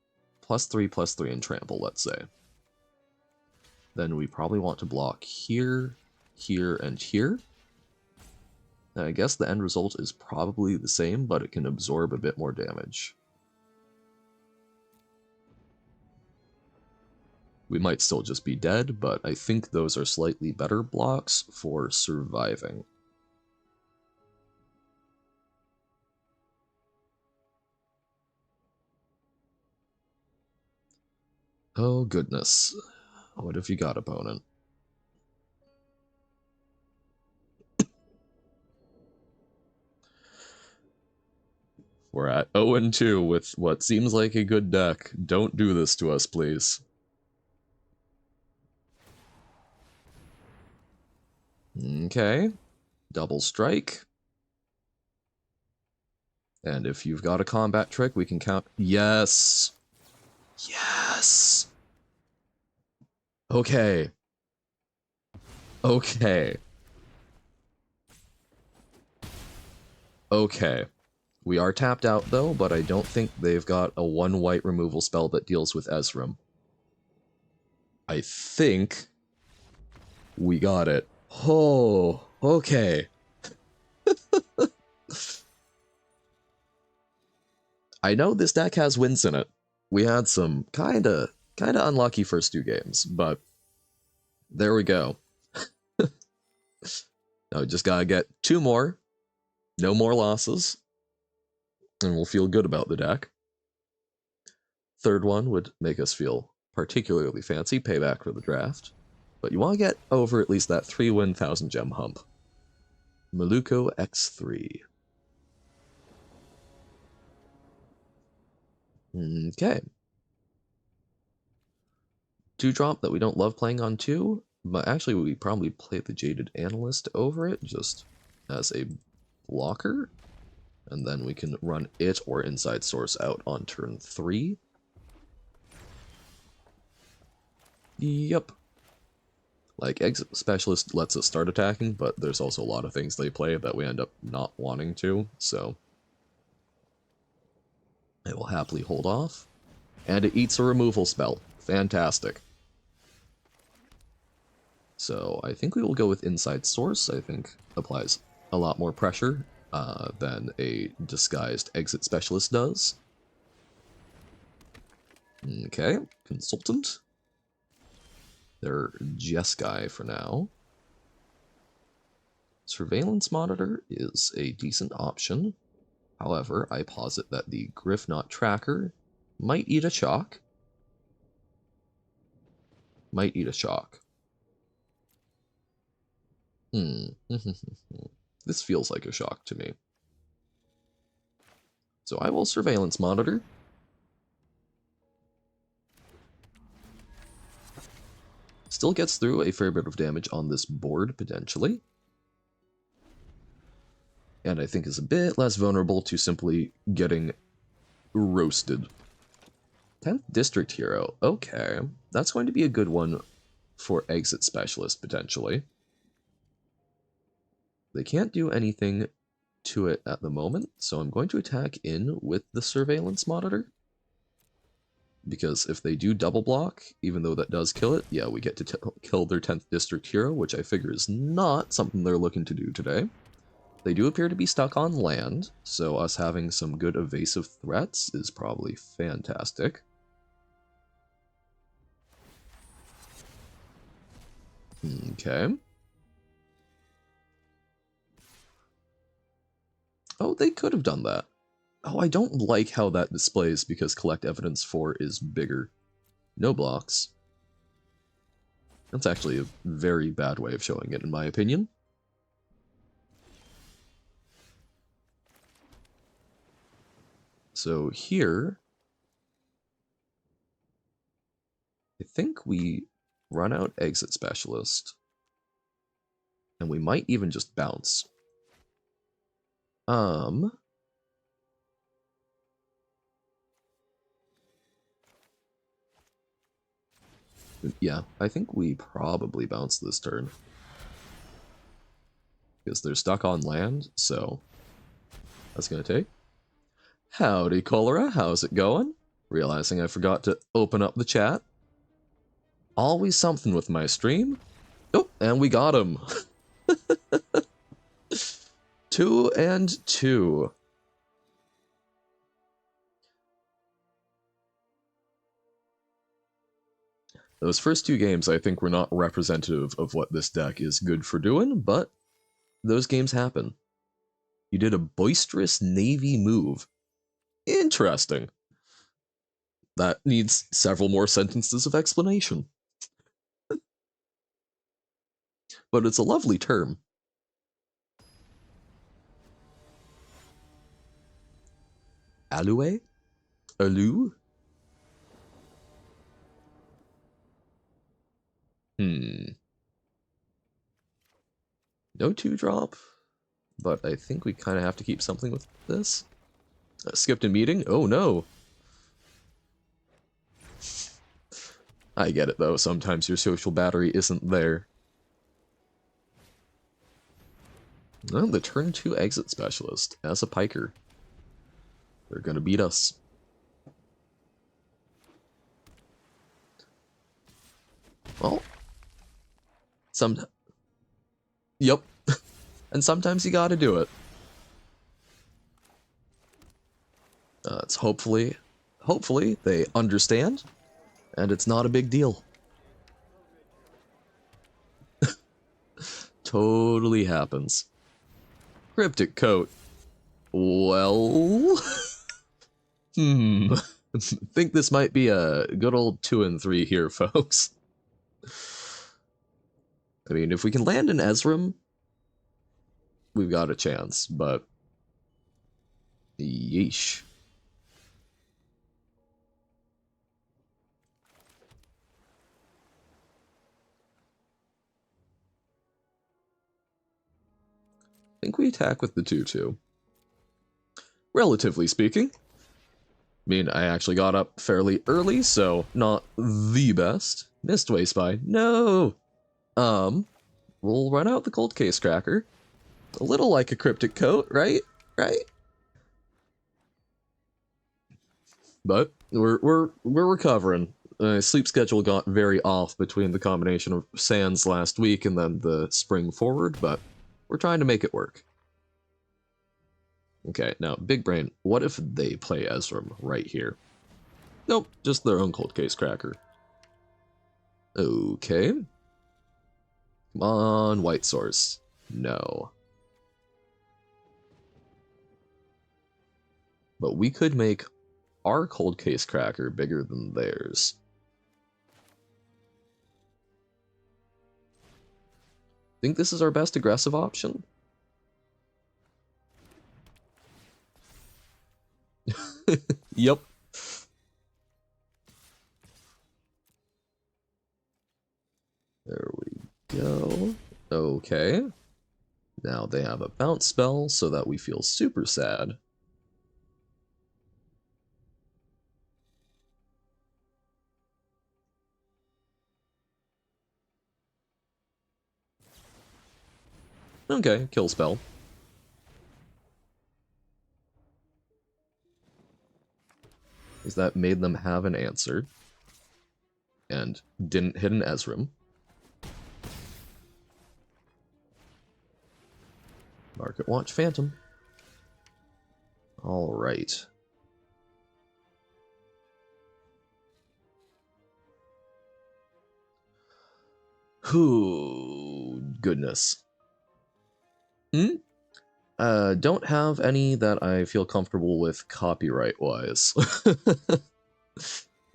+3/+3 in trample, let's say, then we probably want to block here, here, and here. And I guess the end result is probably the same, but it can absorb a bit more damage. We might still just be dead, but I think those are slightly better blocks for surviving. Oh goodness. What have you got, opponent? We're at 0-2 with what seems like a good deck. Don't do this to us, please. Okay. Double strike. And if you've got a combat trick, we can count... Yes! Yes! Okay. Okay. Okay. We are tapped out, though, but I don't think they've got a 1 white removal spell that deals with Ezrim. I think we got it. Oh, okay. I know this deck has wins in it. We had some kinda unlucky first 2 games, but there we go. Now we just gotta get 2 more, no more losses, and we'll feel good about the deck. Third one would make us feel particularly fancy, payback for the draft. But you want to get over at least that 3-win 1,000 gem hump. Maluko X3. Okay. 2-drop that we don't love playing on 2, but actually we probably play the Jaded Analyst over it just as a blocker, and then we can run it or Inside Source out on turn 3. Yep. Like, Exit Specialist lets us start attacking, but there's also a lot of things they play that we end up not wanting to, so I will happily hold off. And it eats a removal spell. Fantastic. So I think we will go with Inside Source. I think applies a lot more pressure than a disguised Exit Specialist does. Okay, Consultant. They're Jeskai for now. Surveillance Monitor is a decent option. However, I posit that the Griffknot Tracker might eat a shock. Might eat a shock. This feels like a shock to me. So I will Surveillance Monitor. Still gets through a fair bit of damage on this board, potentially. And I think is a bit less vulnerable to simply getting roasted. 10th District Hero. Okay. That's going to be a good one for Exit Specialist, potentially. They can't do anything to it at the moment, so I'm going to attack in with the Surveillance Monitor. Because if they do double block, even though that does kill it, yeah, we get to kill their 10th District Hero, which I figure is not something they're looking to do today. They do appear to be stuck on land, so us having some good evasive threats is probably fantastic. Okay. Oh, they could have done that. Oh, I don't like how that displays because Collect Evidence 4 is bigger. No blocks. That's actually a very bad way of showing it, in my opinion. So here, I think we run out Exit Specialist. And we might even just bounce. Yeah, I think we probably bounce this turn. Because they're stuck on land, so that's gonna take. Howdy, Cholera, how's it going? Realizing I forgot to open up the chat. Always something with my stream. Oh, and we got him. 2 and 2. Those first 2 games, I think, were not representative of what this deck is good for doing, but those games happen. You did a boisterous navy move. Interesting. That needs several more sentences of explanation. But it's a lovely term. Alue? Alu? No 2-drop, but I think we kind of have to keep something with this. Skipped a meeting? Oh no! I get it though, sometimes your social battery isn't there. Oh, the turn 2 Exit Specialist as a piker. They're gonna beat us. Well, yep. And sometimes you gotta do it. It's hopefully they understand, and it's not a big deal. Totally happens. Cryptic Coat. Well... think this might be a good old 2 and 3 here, folks. I mean, if we can land an Ezrim, we've got a chance, but... yeesh. think we attack with the 2/2. Relatively speaking. I mean, I actually got up fairly early, so not the best. Missed Waste by. No! We'll run out the Cold Case Cracker. A little like a Cryptic Coat, right? Right? But we're recovering. Sleep schedule got very off between the combination of sands last week and then the spring forward, but we're trying to make it work. Okay, now, Big Brain, what if they play Ezrim right here? Nope, just their own Cold Case Cracker. Okay. Come on, White Source. No. But we could make our Cold Case Cracker bigger than theirs. Think this is our best aggressive option? Yep. There we go. Okay. Now they have a bounce spell so that we feel super sad. Okay, kill spell. Is that made them have an answer. And didn't hit an Ezrim. Market Watch Phantom. Alright. Whew, goodness. Don't have any that I feel comfortable with copyright-wise.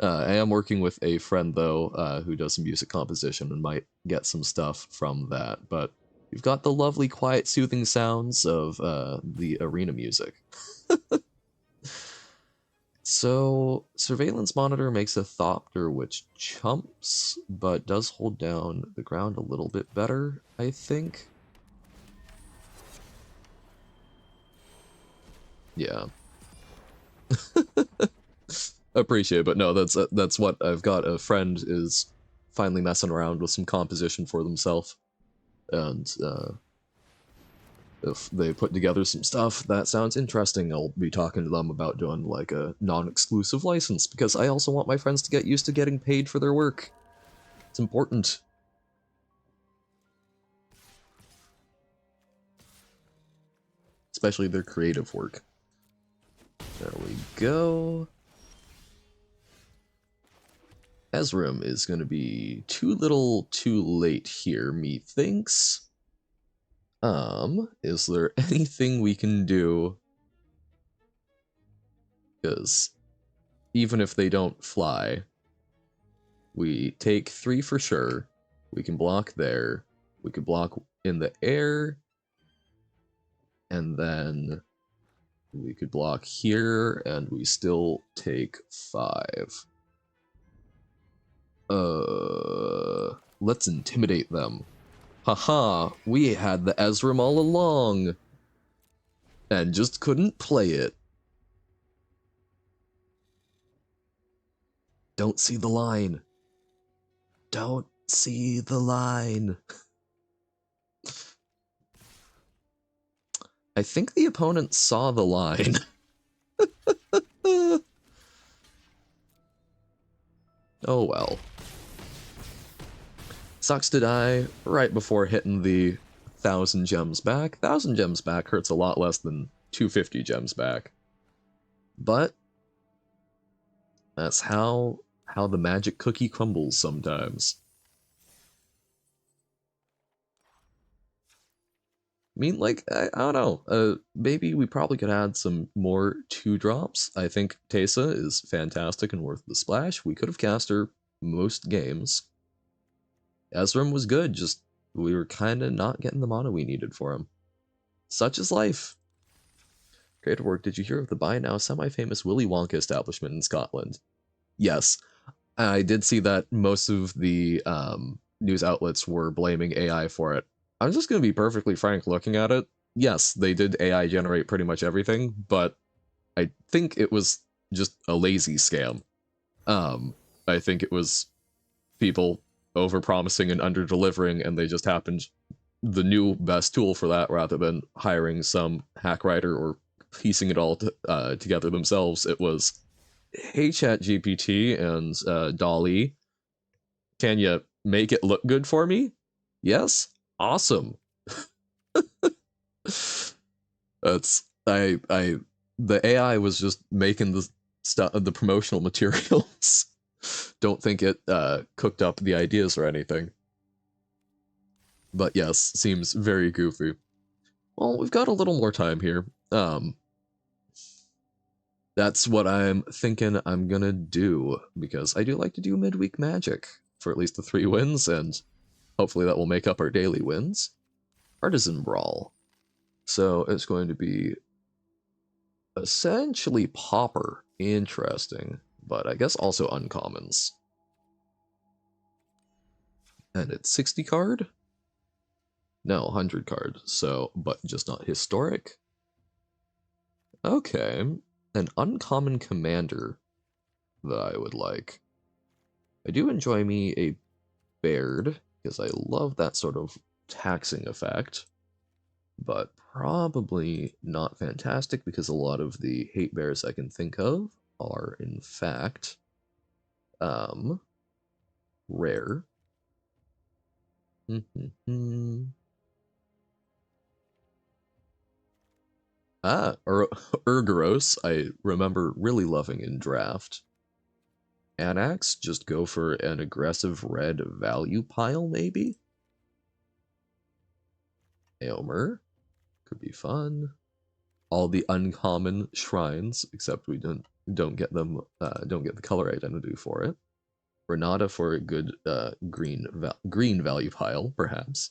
I am working with a friend, though, who does some music composition and might get some stuff from that, but you've got the lovely, quiet, soothing sounds of the arena music. So, Surveillance Monitor makes a Thopter which chumps, but does hold down the ground a little bit better, I think. Yeah. Appreciate it, but no, that's what I've got. A friend is finally messing around with some composition for themselves, and if they put together some stuff that sounds interesting, I'll be talking to them about doing like a non-exclusive license, because I also want my friends to get used to getting paid for their work. It's important. Especially their creative work. There we go. Ezrim is going to be too little too late here, methinks. Is there anything we can do? Because even if they don't fly, we take 3 for sure. We can block there. We could block in the air. And then we could block here, and we still take 5. Let's intimidate them. Haha, we had the Ezrim all along. And just couldn't play it. Don't see the line. Don't see the line. I think the opponent saw the line. Oh well. Sucks to die right before hitting the 1,000 gems back. 1,000 gems back hurts a lot less than 250 gems back. But that's how the magic cookie crumbles sometimes. I mean, like, I don't know. Maybe we probably could add some more 2-drops. I think Teysa is fantastic and worth the splash. We could have cast her most games. Ezrim was good, just we were kind of not getting the mana we needed for him. Such is life. Creative work. Did you hear of the by now semi-famous Willy Wonka establishment in Scotland? Yes. I did see that most of the news outlets were blaming AI for it. I'm just going to be perfectly frank looking at it. yes, they did AI generate pretty much everything, but I think it was just a lazy scam. Um, I think it was people over-promising and under-delivering, and they just happened the new best tool for that rather than hiring some hack writer or piecing it all together themselves. It was, hey, ChatGPT and Dolly, can you make it look good for me? Yes? Awesome. That's the AI was just making the promotional materials. Don't think it cooked up the ideas or anything. But yes, seems very goofy. Well, we've got a little more time here. That's what I'm thinking I'm gonna do, because I do like to do midweek magic for at least the 3 wins, and hopefully that will make up our daily wins. Artisan Brawl. So it's going to be essentially Pauper. Interesting, but I guess also uncommons. And it's 60 card? No, 100 card, so, but just not historic. Okay, an uncommon commander that I would like. I do enjoy me a Baird, because I love that sort of taxing effect, but probably not fantastic because a lot of the hate bears I can think of are, in fact, rare. Urgaros, I remember really loving in draft. Anax, just go for an aggressive red value pile, maybe? Aomer, could be fun. All the uncommon shrines, except we don't get them, don't get the color identity for it. Renata for a good green value pile, perhaps.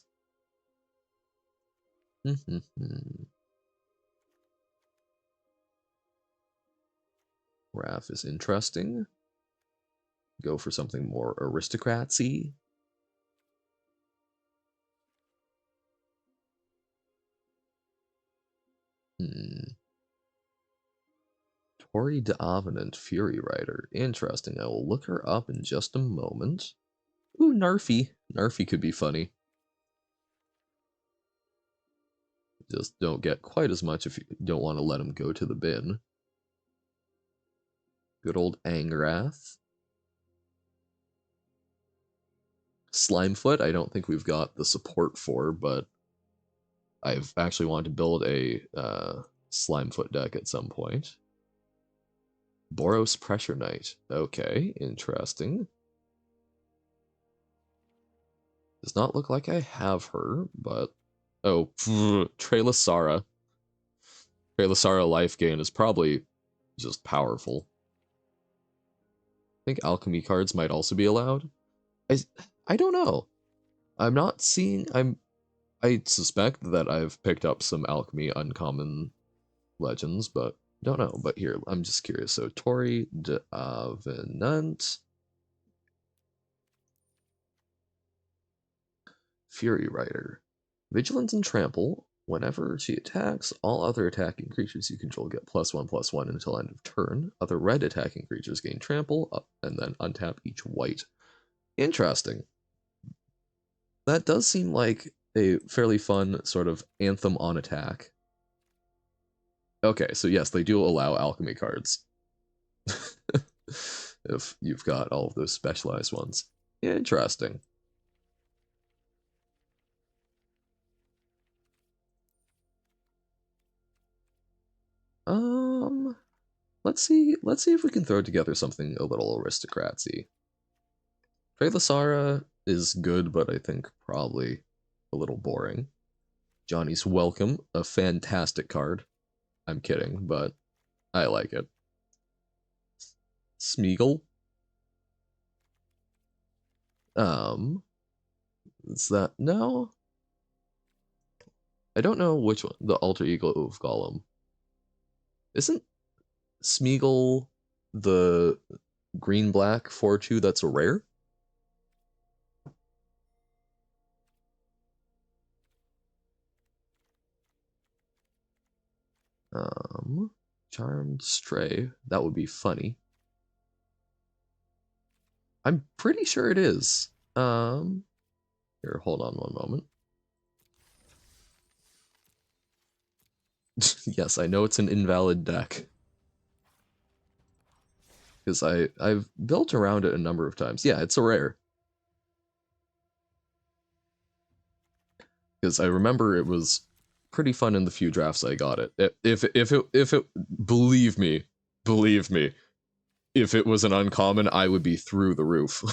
Raph is interesting. Go for something more aristocratsy. Tori D'Avenant, Fury Rider. Interesting. I will look her up in just a moment. Ooh, Narfi. Narfi could be funny. Just don't get quite as much if you don't want to let him go to the bin. Good old Angrath. Slimefoot, I don't think we've got the support for, but I've actually wanted to build a Slimefoot deck at some point. Boros Pressure Knight. Okay, interesting. Does not look like I have her, but... Oh, Trelasara. Trelasara life gain is probably just powerful. I think alchemy cards might also be allowed. I don't know. I'm not seeing... I suspect that I've picked up some alchemy uncommon legends, but don't know. But here, I'm just curious. So, Tori D'Avenant. Fury Rider. Vigilance and Trample. Whenever she attacks, all other attacking creatures you control get +1/+1 until end of turn. Other red attacking creatures gain Trample, up, and then untap each white. Interesting. That does seem like a fairly fun sort of anthem on attack. Okay, so yes, they do allow alchemy cards. If you've got all of those specialized ones. Interesting. Let's see if we can throw together something a little aristocratsy. Trelasara is good, but I think probably a little boring. Johnny's Welcome, a fantastic card. I'm kidding, but I like it. Smeagol. Is that... No? I don't know which one. The alter ego of Gollum. Isn't Smeagol the green-black 4/2 that's a rare? Charmed Stray. That would be funny. I'm pretty sure it is. Here, hold on one moment. Yes, I know it's an invalid deck. Because I've built around it a number of times. Yeah, it's a rare. Because I remember it was pretty fun in the few drafts I got it. If it believe me, if it was an uncommon, I would be through the roof.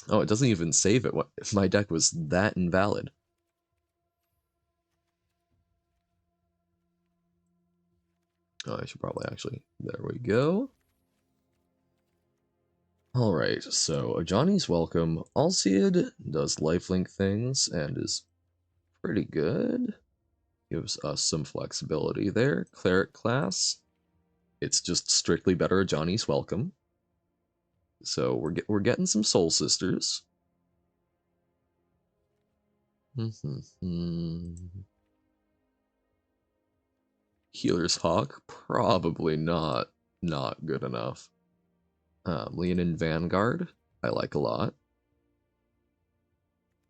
Oh, it doesn't even save it. What if my deck was that invalid? Oh, I should probably actually. There we go. Alright, so Johnny's welcome. Alcid does lifelink things and is pretty good. Gives us some flexibility there. Cleric class. It's just strictly better Johnny's welcome. So we're getting some Soul Sisters. Healer's Hawk, probably not good enough. Leonin Vanguard, I like a lot.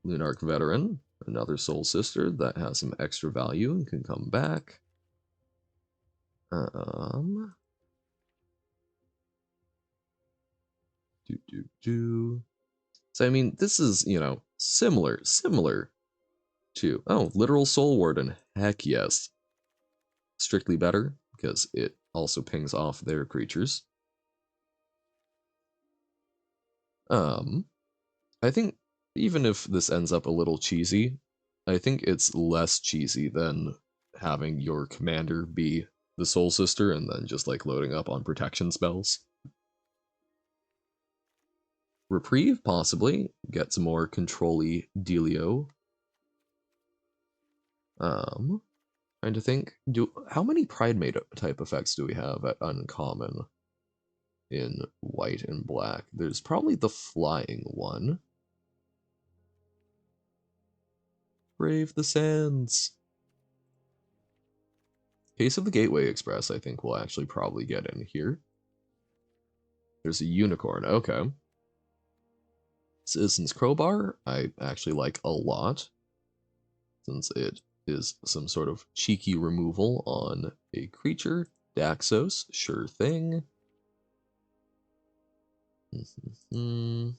Lunarch Veteran, another Soul Sister that has some extra value and can come back. So I mean, this is, you know, similar to, oh, Literal Soul Warden, heck yes. Strictly better, because it also pings off their creatures. I think even if this ends up a little cheesy, I think it's less cheesy than having your commander be the Soul Sister and then just like loading up on protection spells. Reprieve, possibly. Get some more control-y dealio. Trying to think, how many Pridemate type effects do we have at uncommon in white and black? There's probably the flying one. Brave the Sands. Case of the Gateway Express, I think we'll actually probably get in here. There's a unicorn, okay. Citizen's Crowbar, I actually like a lot, since it is some sort of cheeky removal on a creature. Daxos, sure thing. Thing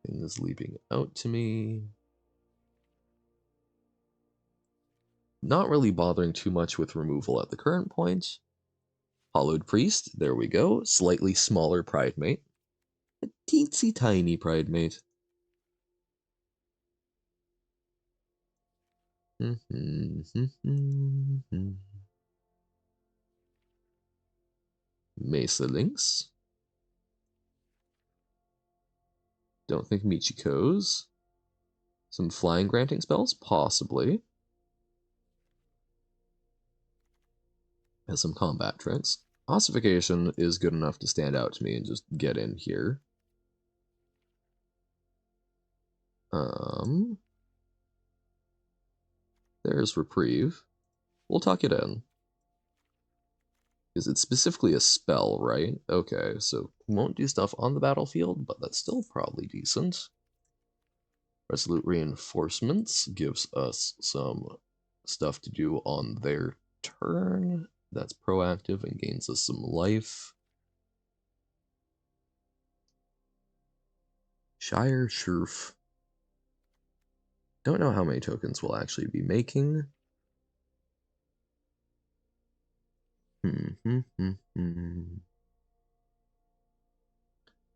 is leaping out to me. Not really bothering too much with removal at the current point. Hollowed Priest, there we go. Slightly smaller Pridemate. A teensy tiny Pridemate. Mesa Lynx. Don't think Michiko's. Some flying granting spells? Possibly. Has some combat tricks. Ossification is good enough to stand out to me and just get in here. There's Reprieve. We'll tuck it in. Is it specifically a spell, right? Okay, so won't do stuff on the battlefield, but that's still probably decent. Resolute Reinforcements gives us some stuff to do on their turn. That's proactive and gains us some life. Shire Scherf. Don't know how many tokens we'll actually be making.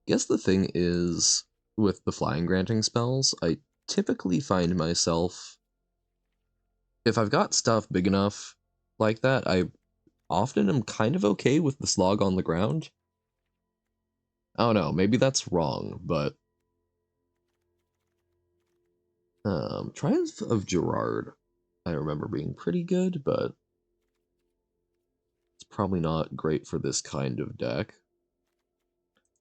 Guess the thing is, with the flying granting spells, I typically find myself, if I've got stuff big enough like that, I often am kind of okay with the slog on the ground. I don't know, maybe that's wrong, but Triumph of Gerard, I remember being pretty good, but it's probably not great for this kind of deck.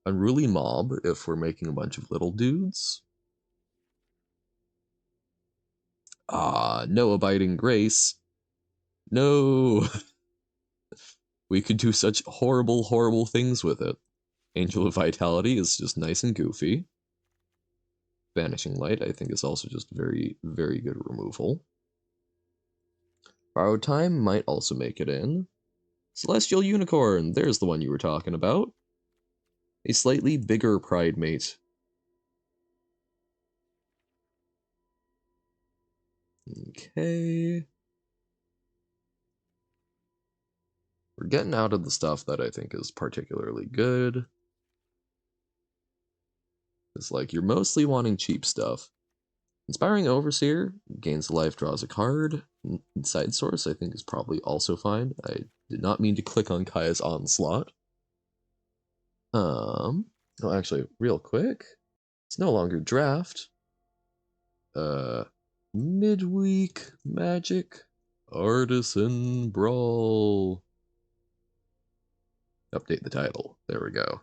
Unruly Mob, if we're making a bunch of little dudes. Ah, no abiding grace. No. We could do such horrible, horrible things with it. Angel of Vitality is just nice and goofy. Vanishing Light, I think, is also just very, very good removal. Borrowed Time might also make it in. Celestial Unicorn, there's the one you were talking about. A slightly bigger Pride Mate. Okay. We're getting out of the stuff that I think is particularly good. It's like, you're mostly wanting cheap stuff. Inspiring Overseer, gains life, draws a card. Side Source, I think, is probably also fine. I did not mean to click on Kaya's Onslaught. Oh, actually, real quick. It's no longer draft. Midweek Magic Artisan Brawl. Update the title. There we go.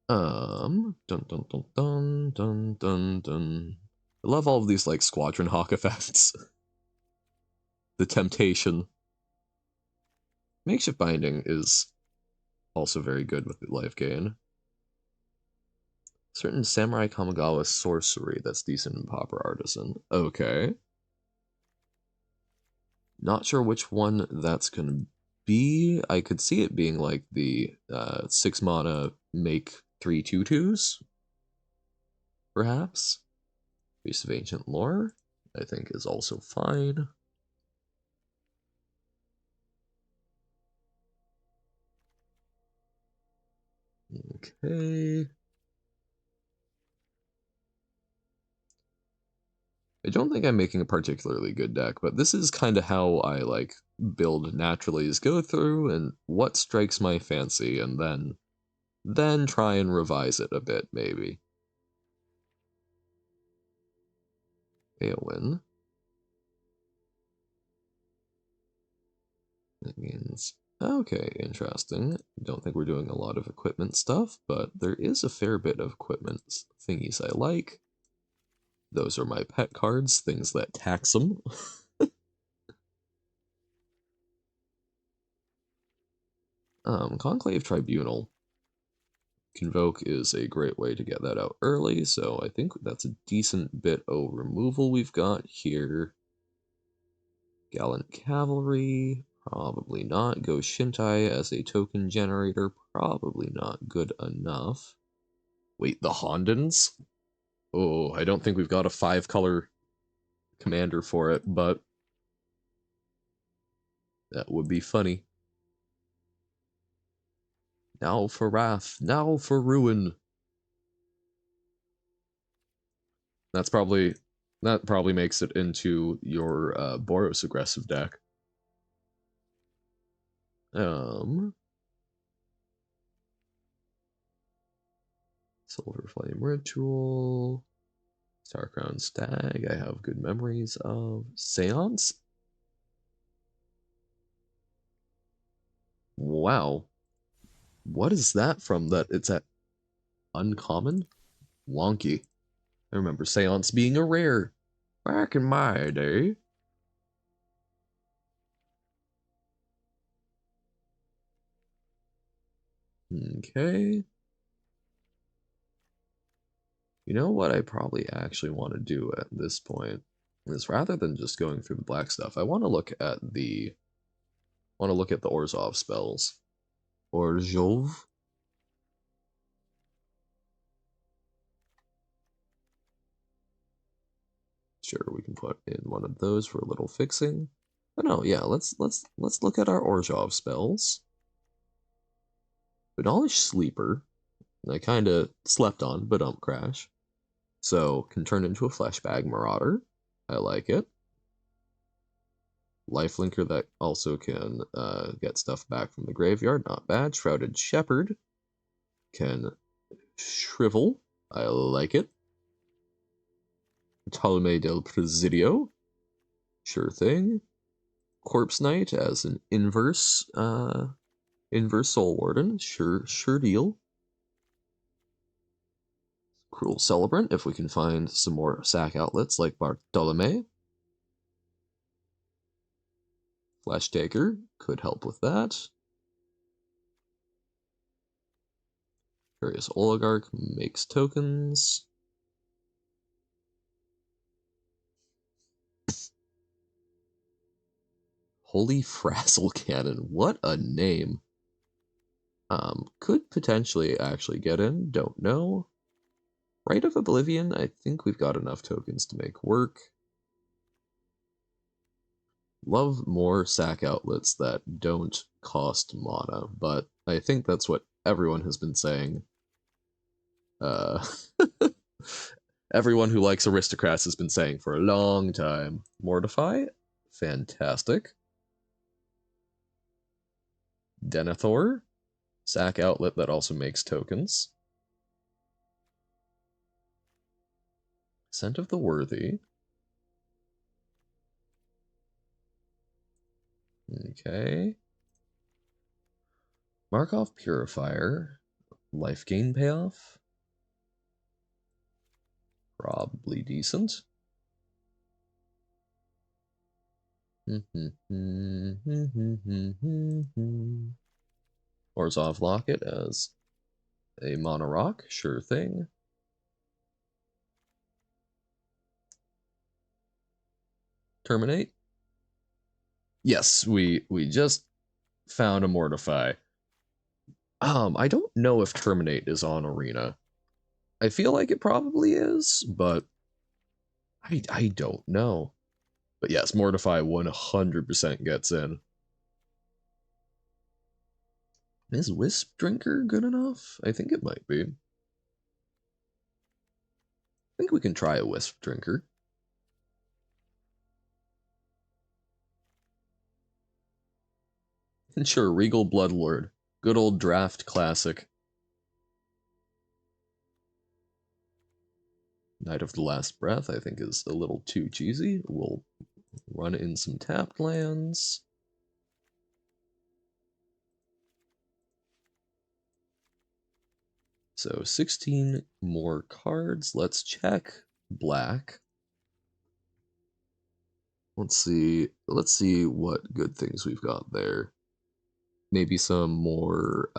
Dun dun dun dun dun dun dun. I love all of these like Squadron Hawk effects. The Temptation. Makeshift Binding is also very good with the life gain. Certain Samurai Kamigawa sorcery that's decent in Pauper Artisan. Okay. Not sure which one that's gonna be. I could see it being like the 6 mana make 3 2/2s. Perhaps. Piece of Ancient Lore, I think, is also fine. Okay. I don't think I'm making a particularly good deck, but this is kind of how I like build naturally, is go through and what strikes my fancy, and then try and revise it a bit, maybe. Aowen. That means, okay, interesting. Don't think we're doing a lot of equipment stuff, but there is a fair bit of equipment thingies I like. Those are my pet cards, things that tax them. Conclave Tribunal. Convoke is a great way to get that out early, so I think that's a decent bit of removal we've got here. Gallant Cavalry, probably not. Go Shintai as a token generator, probably not good enough. Wait, the Hondens? Oh, I don't think we've got a 5-color commander for it, but that would be funny. Now for Wrath, now for Ruin. That probably makes it into your Boros aggressive deck. Silver Flame Ritual, Starcrown Stag, I have good memories of. Seance? Wow. What is that from that it's at uncommon? Wonky. I remember Seance being a rare back in my day. Okay. You know what I probably actually want to do at this point is, rather than just going through the black stuff, I want to look at the Orzhov spells. Orzhov? Sure, we can put in one of those for a little fixing. But no, yeah, let's look at our Orzhov spells. Acknowledge Sleeper. I kinda slept on, but crash. So can turn into a Fleshbag Marauder. I like it. Lifelinker that also can get stuff back from the graveyard, not bad. Shrouded Shepherd can shrivel. I like it. Ptolemy del Presidio. Sure thing. Corpse Knight as an inverse Soul Warden. Sure deal. Cruel Celebrant, if we can find some more sack outlets like Bartolome. Flesh Taker could help with that. Various Oligarch makes tokens. Holy Frazzle Cannon, what a name. Could potentially actually get in, don't know. Rite of Oblivion, I think we've got enough tokens to make work. Love more sack outlets that don't cost mana, but I think that's what everyone has been saying. Everyone who likes aristocrats has been saying for a long time. Mortify, fantastic. Denethor, sack outlet that also makes tokens. Scent of the Worthy. Okay. Markov Purifier. Life gain payoff. Probably decent. Orzhov Locket as a mono rock, sure thing. Terminate. Yes, we just found a Mortify. I don't know if Terminate is on Arena. I feel like it probably is, but I don't know. But yes, Mortify 100% gets in. Is Wisp Drinker good enough? I think it might be. I think we can try a Wisp Drinker. And sure, Regal Bloodlord. Good old draft classic. Night of the Last Breath, I think, is a little too cheesy. We'll run in some tapped lands. So 16 more cards. Let's check black. Let's see what good things we've got there. Maybe some more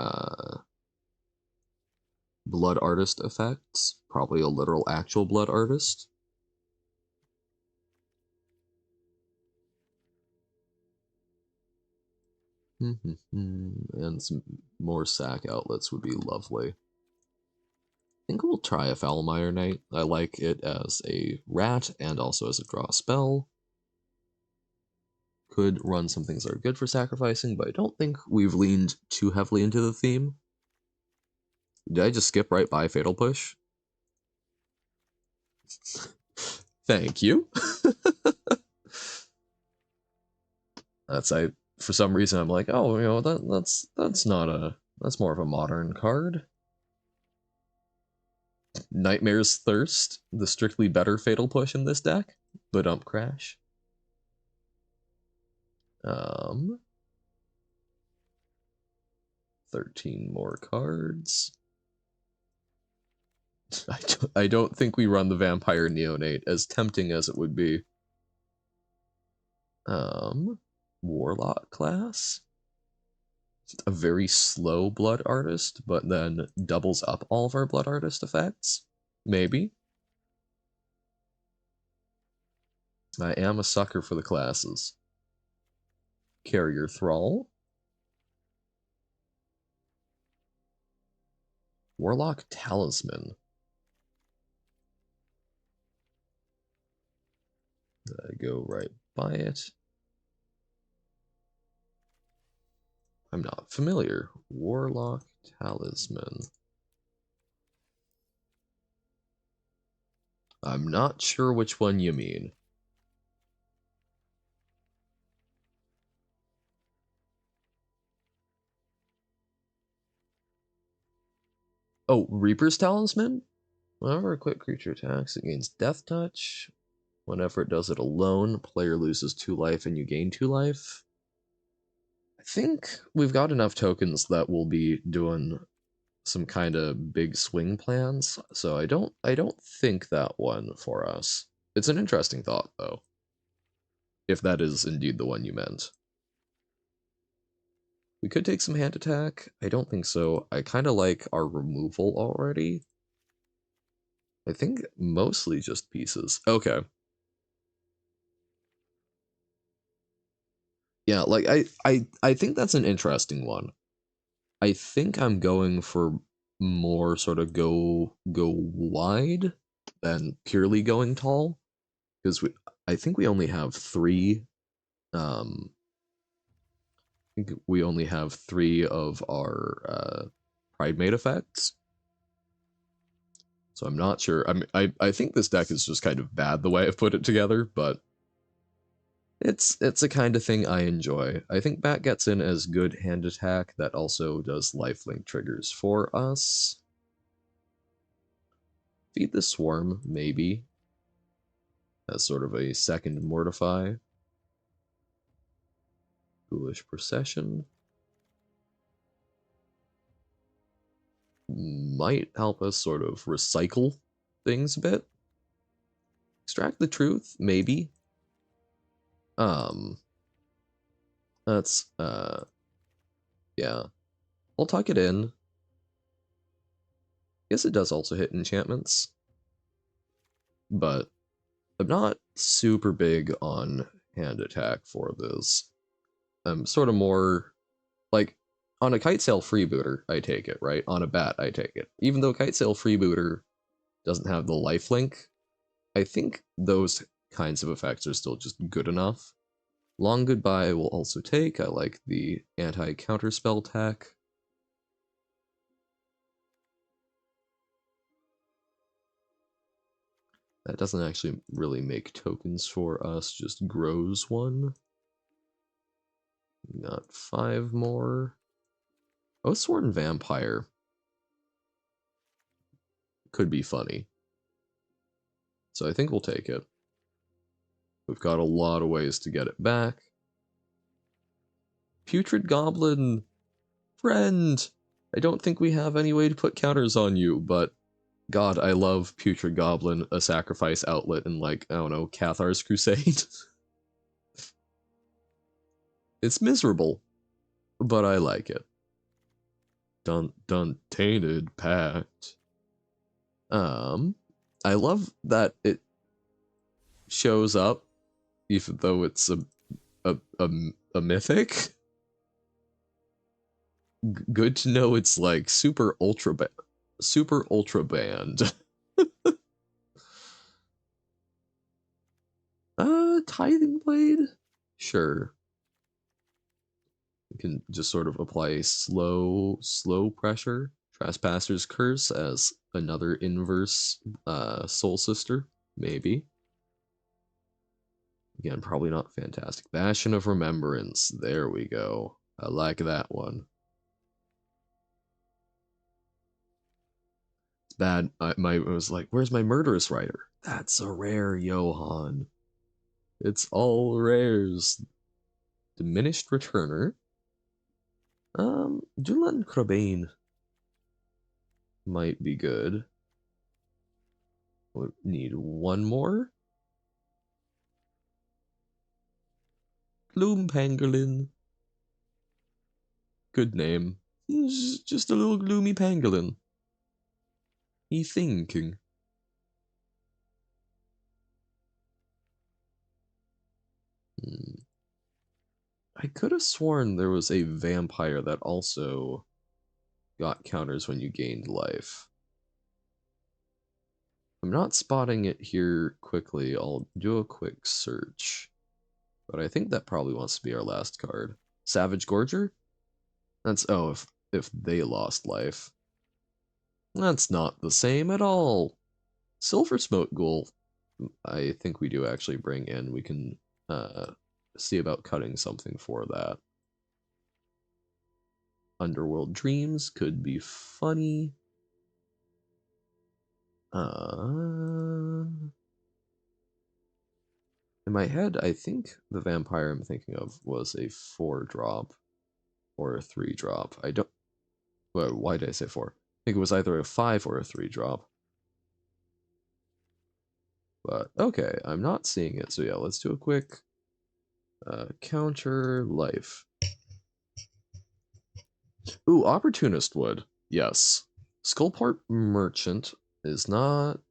Blood Artist effects. Probably a literal actual Blood Artist. And some more sack outlets would be lovely. I think we'll try a Foulmire Knight. I like it as a rat and also as a draw spell. Could run some things that are good for sacrificing, but I don't think we've leaned too heavily into the theme. Did I just skip right by Fatal Push? Thank you. For some reason I'm like, oh, you know, that's more of a modern card. Nightmare's Thirst, the strictly better Fatal Push in this deck, but Crash. 13 more cards. I don't think we run the Vampire Neonate, as tempting as it would be. Warlock class. A very slow Blood Artist, but then doubles up all of our Blood Artist effects. Maybe. I am a sucker for the classes. Carrier Thrall. Warlock Talisman. I go right by it. I'm not familiar. Warlock Talisman. I'm not sure which one you mean. Oh, Reaper's Talisman? Whenever a quick creature attacks, it gains Death Touch. Whenever it does it alone, player loses 2 life and you gain 2 life. I think we've got enough tokens that we'll be doing some kind of big swing plans. So I don't think that one for us. It's an interesting thought though, if that is indeed the one you meant. We could take some hand attack. I don't think so. I kind of like our removal already. I think mostly just pieces. Okay. Yeah, like I think that's an interesting one. I think I'm going for more sort of go wide than purely going tall, because I think we only have three. I think we only have three of our Pride Mate effects. So I'm not sure. I think this deck is just kind of bad the way I've put it together, but it's a kind of thing I enjoy. I think Bat gets in as good hand attack that also does lifelink triggers for us. Feed the Swarm, maybe, as sort of a second Mortify. Foolish Procession. Might help us sort of recycle things a bit. Extract the Truth, maybe. That's, yeah. I'll tuck it in. Guess it does also hit enchantments. But I'm not super big on hand attack for this. I'm sort of more, like, on a Kitesail Freebooter, I take it, right? On a Bat, I take it. Even though Kitesail Freebooter doesn't have the lifelink, I think those kinds of effects are still just good enough. Long Goodbye will also take. I like the anti-counterspell tech. That doesn't actually really make tokens for us, just grows one. Got 5 more. Oathsworn Vampire could be funny. So I think we'll take it. We've got a lot of ways to get it back. Putrid Goblin, friend! I don't think we have any way to put counters on you, but God, I love Putrid Goblin, a sacrifice outlet, and like, I don't know, Cathar's Crusade. It's miserable, but I like it. Dun Tainted Pact. I love that it shows up, even though it's a mythic. Good to know it's like super ultra banned. Tithing Blade? Sure. We can just sort of apply slow pressure. Trespasser's Curse as another inverse Soul Sister, maybe. Again, probably not fantastic. Bastion of Remembrance, there we go. I like that one. It's bad. I was like, where's my Murderous Rider? That's a rare, Johan. It's all rares. Diminished Returner. Dunlan Crabane might be good. We need one more. Gloom Pangolin. Good name. Just a little gloomy pangolin. He thinking. I could have sworn there was a vampire that also got counters when you gained life. I'm not spotting it here quickly. I'll do a quick search. But I think that probably wants to be our last card. Savage Gorger? That's, oh, if they lost life. That's not the same at all. Silver Smoke Ghoul, I think we do actually bring in. We can see about cutting something for that. Underworld Dreams could be funny. In my head, I think the vampire I'm thinking of was a 4-drop or a 3-drop. I don't. Well, why did I say 4? think it was either a 5 or a 3 drop. But okay, I'm not seeing it. So yeah, let's do a quick counter life. Ooh, Opportunist Wood. Yes. Skullport Merchant is not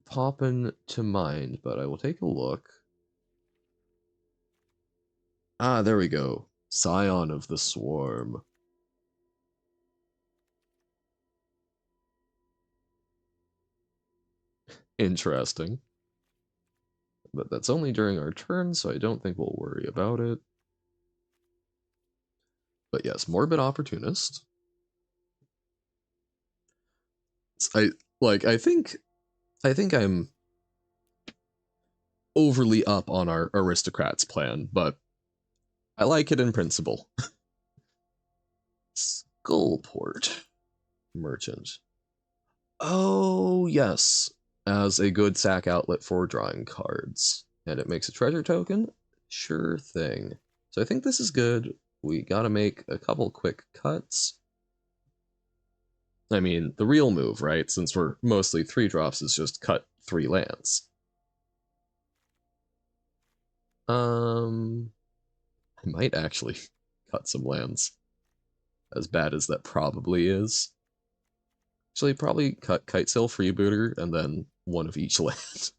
popping to mind, but I will take a look. Ah, there we go. Scion of the Swarm. Interesting. But that's only during our turn, so I don't think we'll worry about it. But yes, Morbid Opportunist. I think I'm overly up on our aristocrats plan, but I like it in principle. Skullport Merchant. Oh, yes. As a good sack outlet for drawing cards. And it makes a treasure token? Sure thing. So I think this is good. We gotta make a couple quick cuts. I mean, the real move, right? Since we're mostly 3 drops, is just cut 3 lands. I might actually cut some lands. As bad as that probably is. Actually, probably cut Kitesail, Freebooter, and then one of each land.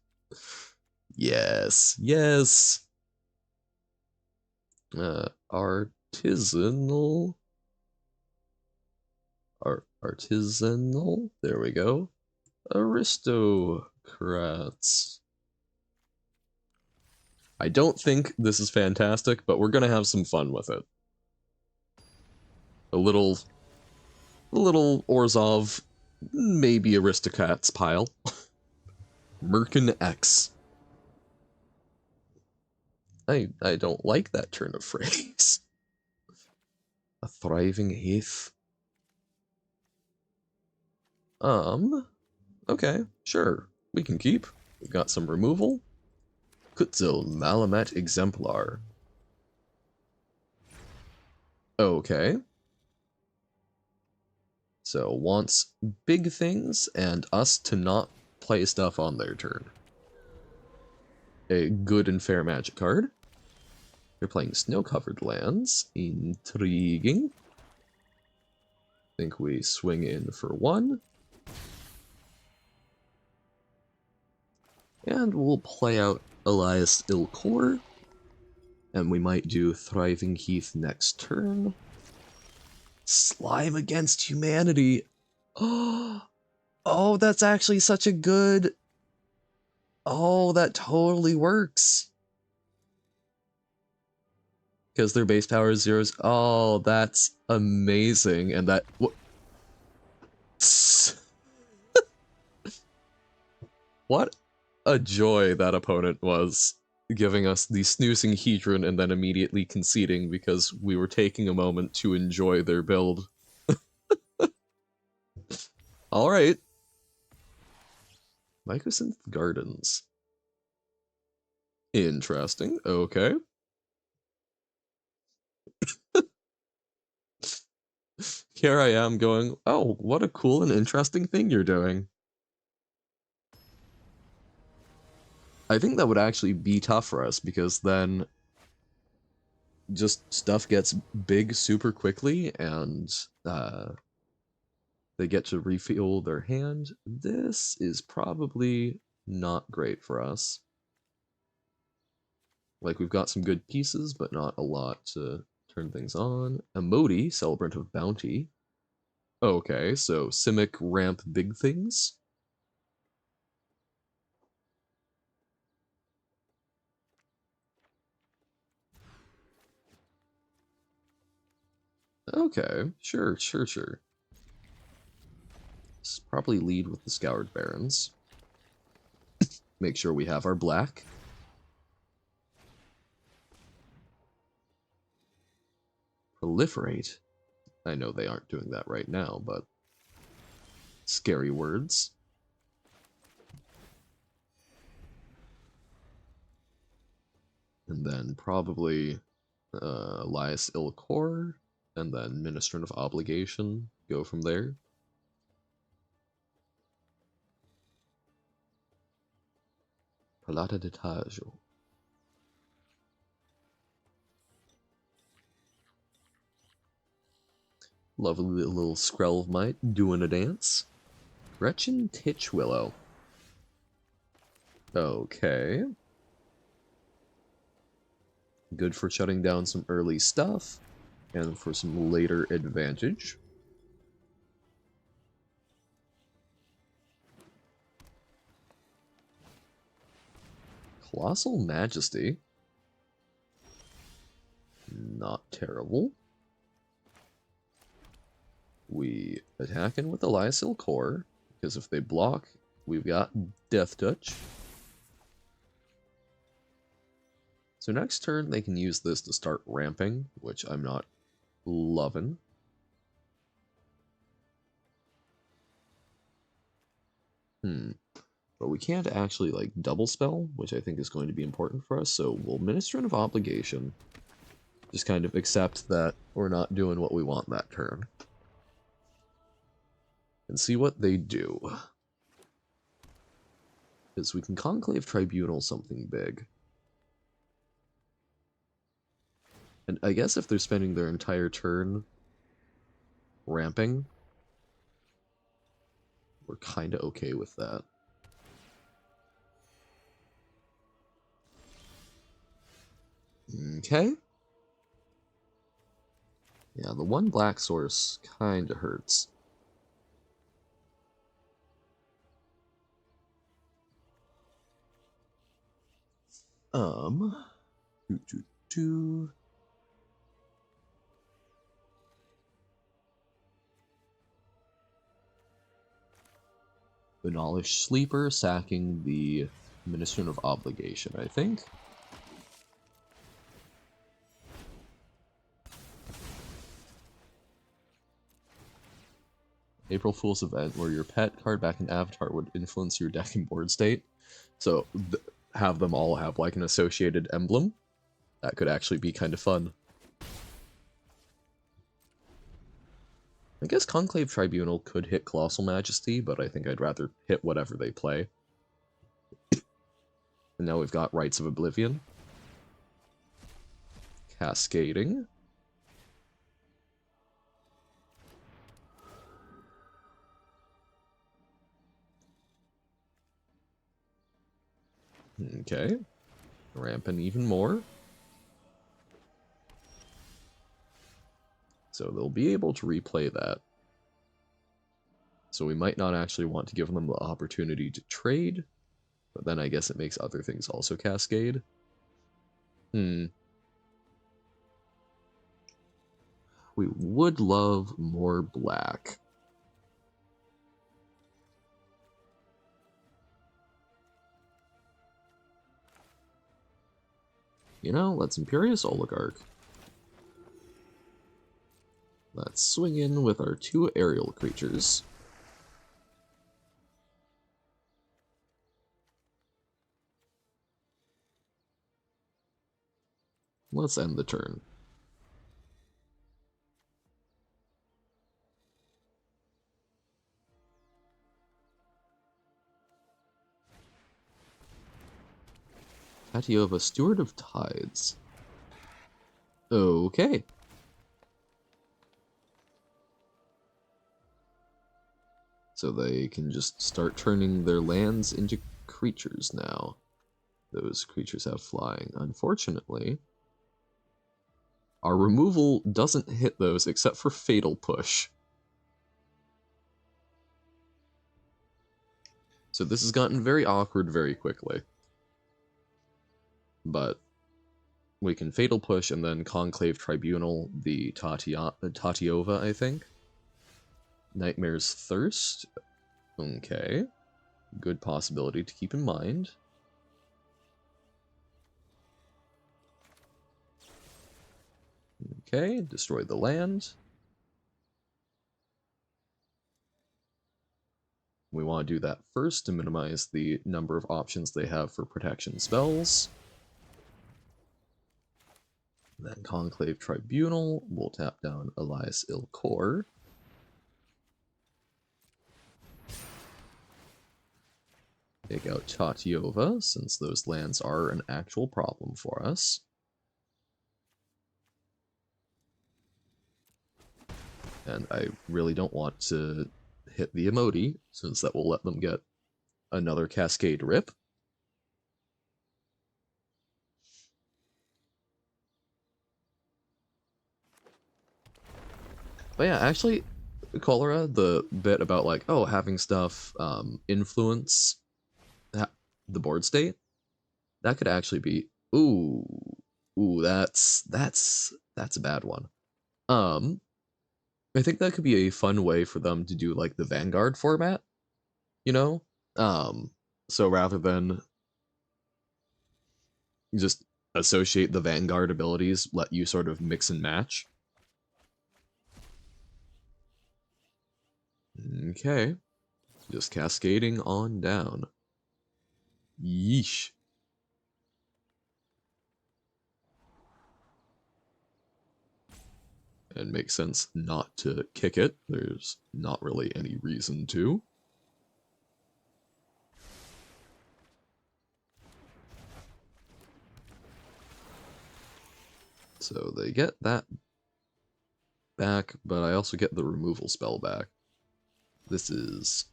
Yes, yes. Artisanal. Artisanal. There we go. Aristocrats. I don't think this is fantastic, but we're gonna have some fun with it. A little Orzhov, maybe Aristocrats pile. Merkin X. I don't like that turn of phrase. A thriving heath. Okay, sure. We can keep. We've got some removal. Kutzil Malamet Exemplar. Okay. So, wants big things and us to not play stuff on their turn. A good and fair magic card. They're playing snow-covered lands. Intriguing. Think we swing in for 1. And we'll play out Elias Ilkor. And we might do Thriving Heath next turn. Slime Against Humanity. Oh, that's actually such a good... Oh, that totally works. Because their base power is 0s. Oh, that's amazing. And that... What a joy that opponent was, giving us the snoozing Hedron and then immediately conceding because we were taking a moment to enjoy their build. Alright. Mycosynth Gardens. Interesting, okay. Here I am going, oh, what a cool and interesting thing you're doing. I think that would actually be tough for us, because then just stuff gets big super quickly, and they get to refuel their hand. This is probably not great for us. Like, we've got some good pieces, but not a lot to turn things on. Emoti, Celebrant of Bounty. Okay, so Simic ramp big things. Okay, sure. Let's probably lead with the Scoured Barrens. Make sure we have our black. Proliferate. I know they aren't doing that right now, but scary words. And then probably Elias Ilkor, and then Ministrant of Obligation. Go from there. Plata de Tajo. Lovely little Skrelvmite doing a dance. Gretchen Titchwillow. Okay. Good for shutting down some early stuff, and for some later advantage. Colossal Majesty. Not terrible. We attack in with Eliasil Core, because if they block, we've got Death Touch. So next turn they can use this to start ramping, which I'm not loving. But we can't actually like double spell, which I think is going to be important for us, so we'll Ministrant of Obligation. Just kind of accept that we're not doing what we want that turn. And see what they do. Because we can Conclave Tribunal something big. And I guess if they're spending their entire turn ramping, we're kind of okay with that. Okay. Yeah, the one black source kind of hurts. Abolish Sleeper, sacking the Ministrant of Obligation, I think. April Fool's event, where your pet card back in Avatar would influence your deck and board state. So, have them all have like an associated emblem. That could actually be kind of fun. I guess Conclave Tribunal could hit Colossal Majesty, but I think I'd rather hit whatever they play. And now we've got Rites of Oblivion. Cascading. Okay. Ramping even more. So they'll be able to replay that. So we might not actually want to give them the opportunity to trade, but then I guess it makes other things also cascade. We would love more black. You know, let's Imperious Oligarch. Let's swing in with our 2 aerial creatures. Let's end the turn. Tatiova, Steward of Tides. Okay. So they can just start turning their lands into creatures now. Those creatures have flying. Unfortunately, our removal doesn't hit those except for Fatal Push. So this has gotten very awkward very quickly. But we can Fatal Push and then Conclave Tribunal the Tatiova, I think. Nightmare's Thirst. Okay. Good possibility to keep in mind. Okay, destroy the land. We want to do that first to minimize the number of options they have for protection spells. Then Conclave Tribunal, we'll tap down Elias Ilkor. Take out Tatiova, since those lands are an actual problem for us. And I really don't want to hit the Emoti, since that will let them get another Cascade Rip. But yeah, actually, Cholera, the bit about like, oh, having stuff influence the board state, that could actually be, ooh, that's a bad one. I think that could be a fun way for them to do like the Vanguard format, you know? So rather than just associate the Vanguard abilities, let you sort of mix and match. Okay. Just cascading on down. Yeesh. And makes sense not to kick it. There's not really any reason to. So they get that back, but I also get the removal spell back. This is...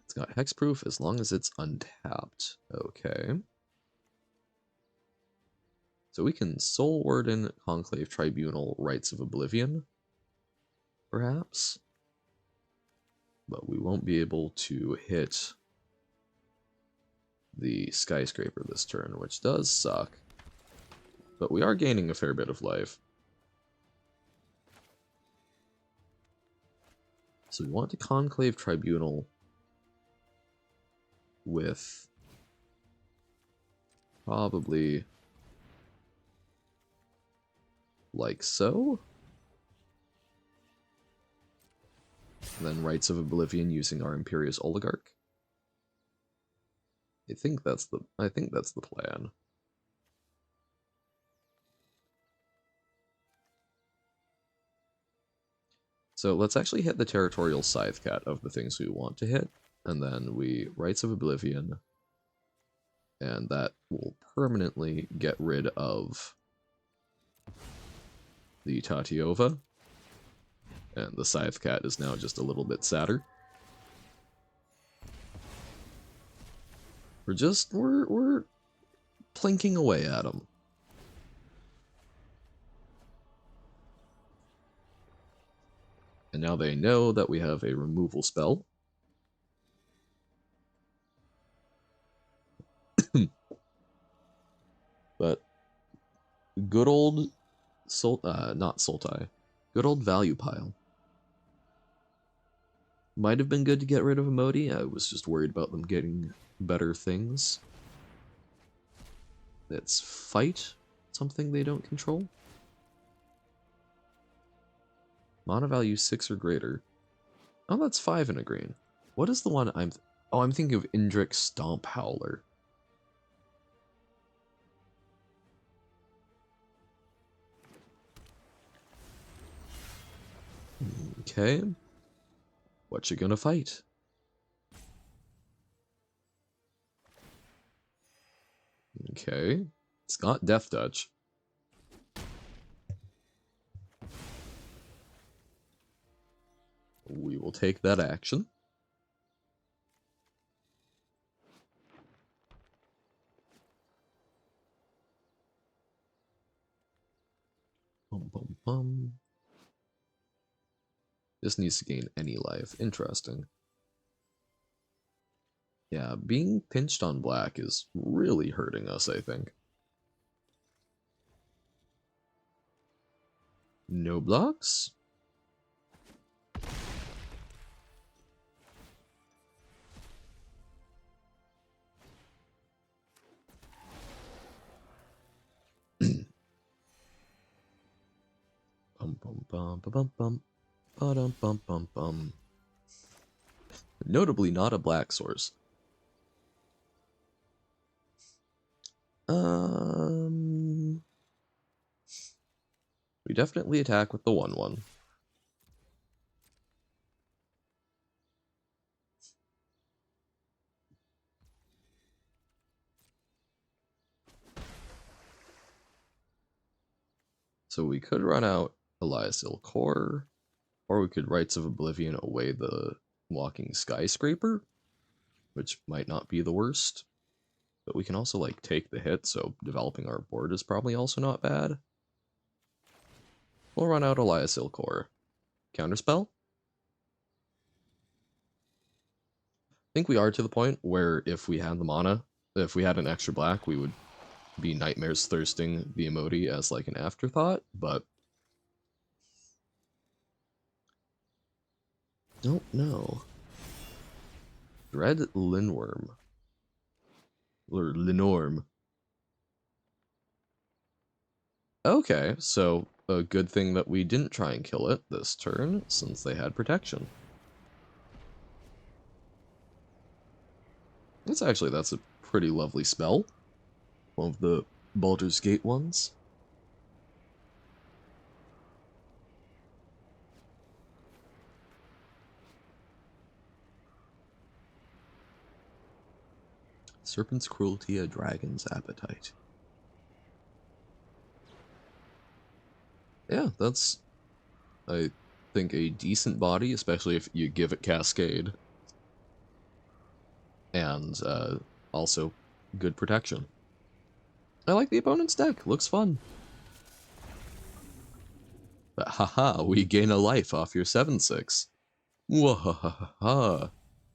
It's got hexproof as long as it's untapped. Okay. So we can Soul Warden, Conclave Tribunal, Rites of Oblivion, perhaps. But we won't be able to hit the Skyscraper this turn, which does suck. But we are gaining a fair bit of life. So we want to Conclave Tribunal with probably like so. And then Rites of Oblivion using our Imperious Oligarch. I think that's the plan. So let's actually hit the Territorial Scythecat of the things we want to hit, and then we Rites of Oblivion, and that will permanently get rid of the Tatiova, and the Scythecat is now just a little bit sadder. We're plinking away at them. And now they know that we have a removal spell. But good old not Sultai. Good old value pile. Might have been good to get rid of Emoti. I was just worried about them getting better things. Let's fight something they don't control. Mana value 6 or greater. Oh, that's 5 in a green. What is the one I'm... Oh, I'm thinking of Indrik Stomp Howler. Okay. What you gonna fight? Okay. It's got Death Touch. We will take that action. Bum, bum, bum. This needs to gain any life. Interesting. Yeah, being pinched on black is really hurting us, I think. No blocks? Bum bum bum bum bum bum bum bum bum bum. Notably not a black source. We definitely attack with the 1/1. So we could run out Eliasil Core, or we could Rites of Oblivion away the Walking Skyscraper, which might not be the worst. But we can also, like, take the hit, so developing our board is probably also not bad. We'll run out Eliasil Core. Counterspell? I think we are to the point where if we had the mana, if we had an extra black, we would be Nightmares thirsting the Emoti as, like, an afterthought, but don't know. Dread Linworm. Or Linorm. Okay, so a good thing that we didn't try and kill it this turn, since they had protection. That's a pretty lovely spell. One of the Baldur's Gate ones. Serpent's cruelty, a dragon's appetite. Yeah, that's, I think, a decent body, especially if you give it Cascade. And also good protection. I like the opponent's deck, looks fun. But haha, we gain a life off your 7/6. Wahahaha.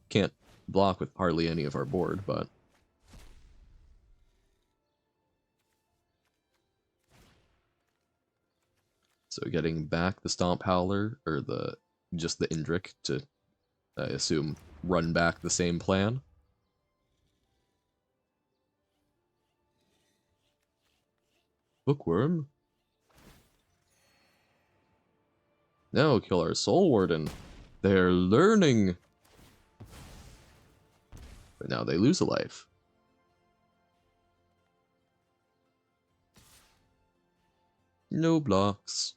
Can't block with hardly any of our board, but so getting back the Stomp Howler, or just the Indrik to, I assume, run back the same plan. Bookworm? No, kill our Soul Warden. They're learning! But now they lose a life. No blocks.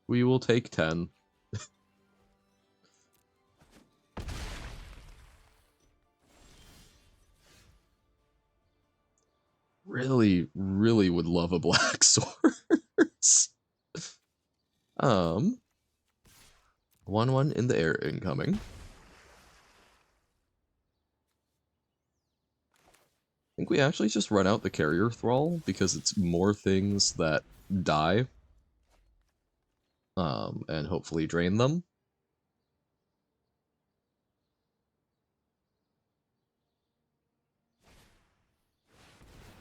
We will take 10. Really, really would love a black source. 1/1 in the air incoming. I think we actually just run out the Carrier Thrall because it's more things that die. And hopefully drain them.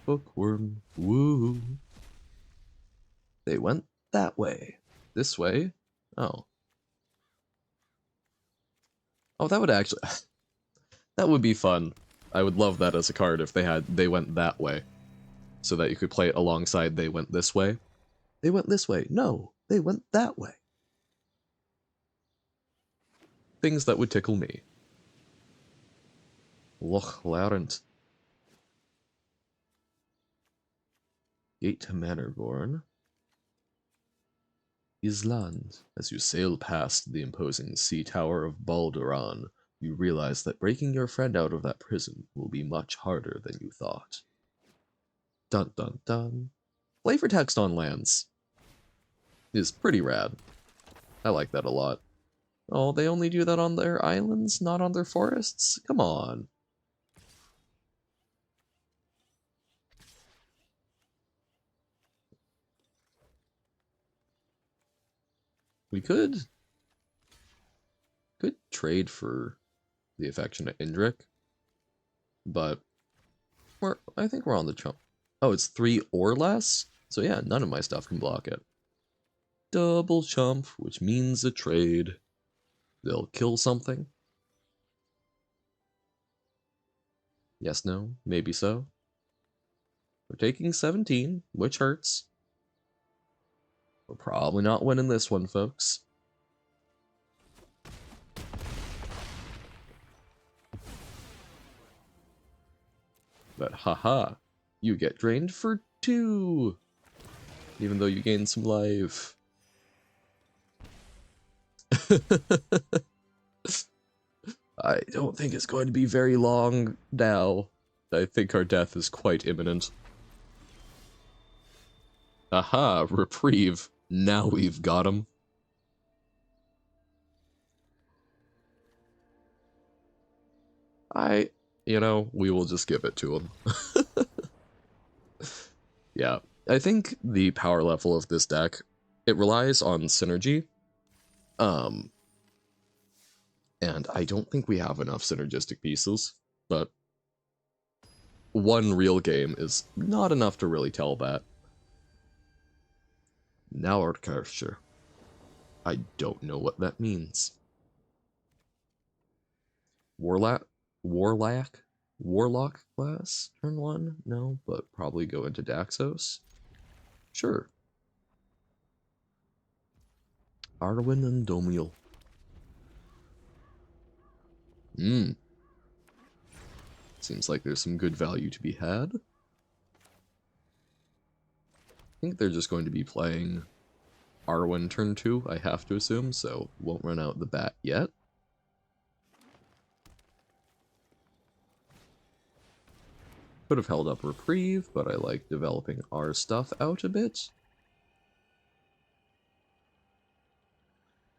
Bookworm, woo. They went that way. This way? Oh. Oh, that would actually... that would be fun. I would love that as a card if they went that way. So that you could play it alongside they went this way. They went this way. No, they went that way. Things that would tickle me. Loch Larent. Gate to Manorborn. Island. As you sail past the imposing sea tower of Balduran, you realize that breaking your friend out of that prison will be much harder than you thought. Dun dun dun. Flavor text on lands is pretty rad. I like that a lot. Oh, they only do that on their islands, not on their forests? Come on. We could trade for the affectionate Indrik, but I think we're on the chump. Oh, it's 3 or less? So yeah, none of my stuff can block it. Double chump, which means a trade. They'll kill something. Yes, no, maybe so. We're taking 17, which hurts. We're probably not winning this one, folks. But haha, you get drained for 2, even though you gain some life. I don't think it's going to be very long now. I think our death is quite imminent. Aha, reprieve. Now we've got him. We will just give it to him. Yeah, I think the power level of this deck, it relies on synergy. And I don't think we have enough synergistic pieces, but one real game is not enough to really tell that. Now our character. I don't know what that means. Warlock class? Turn 1? No, but probably go into Daxos. Sure. Arwen and Domiel. Seems like there's some good value to be had. I think they're just going to be playing Arwen turn 2, I have to assume, so won't run out the bat yet. Could have held up reprieve, but I like developing our stuff out a bit.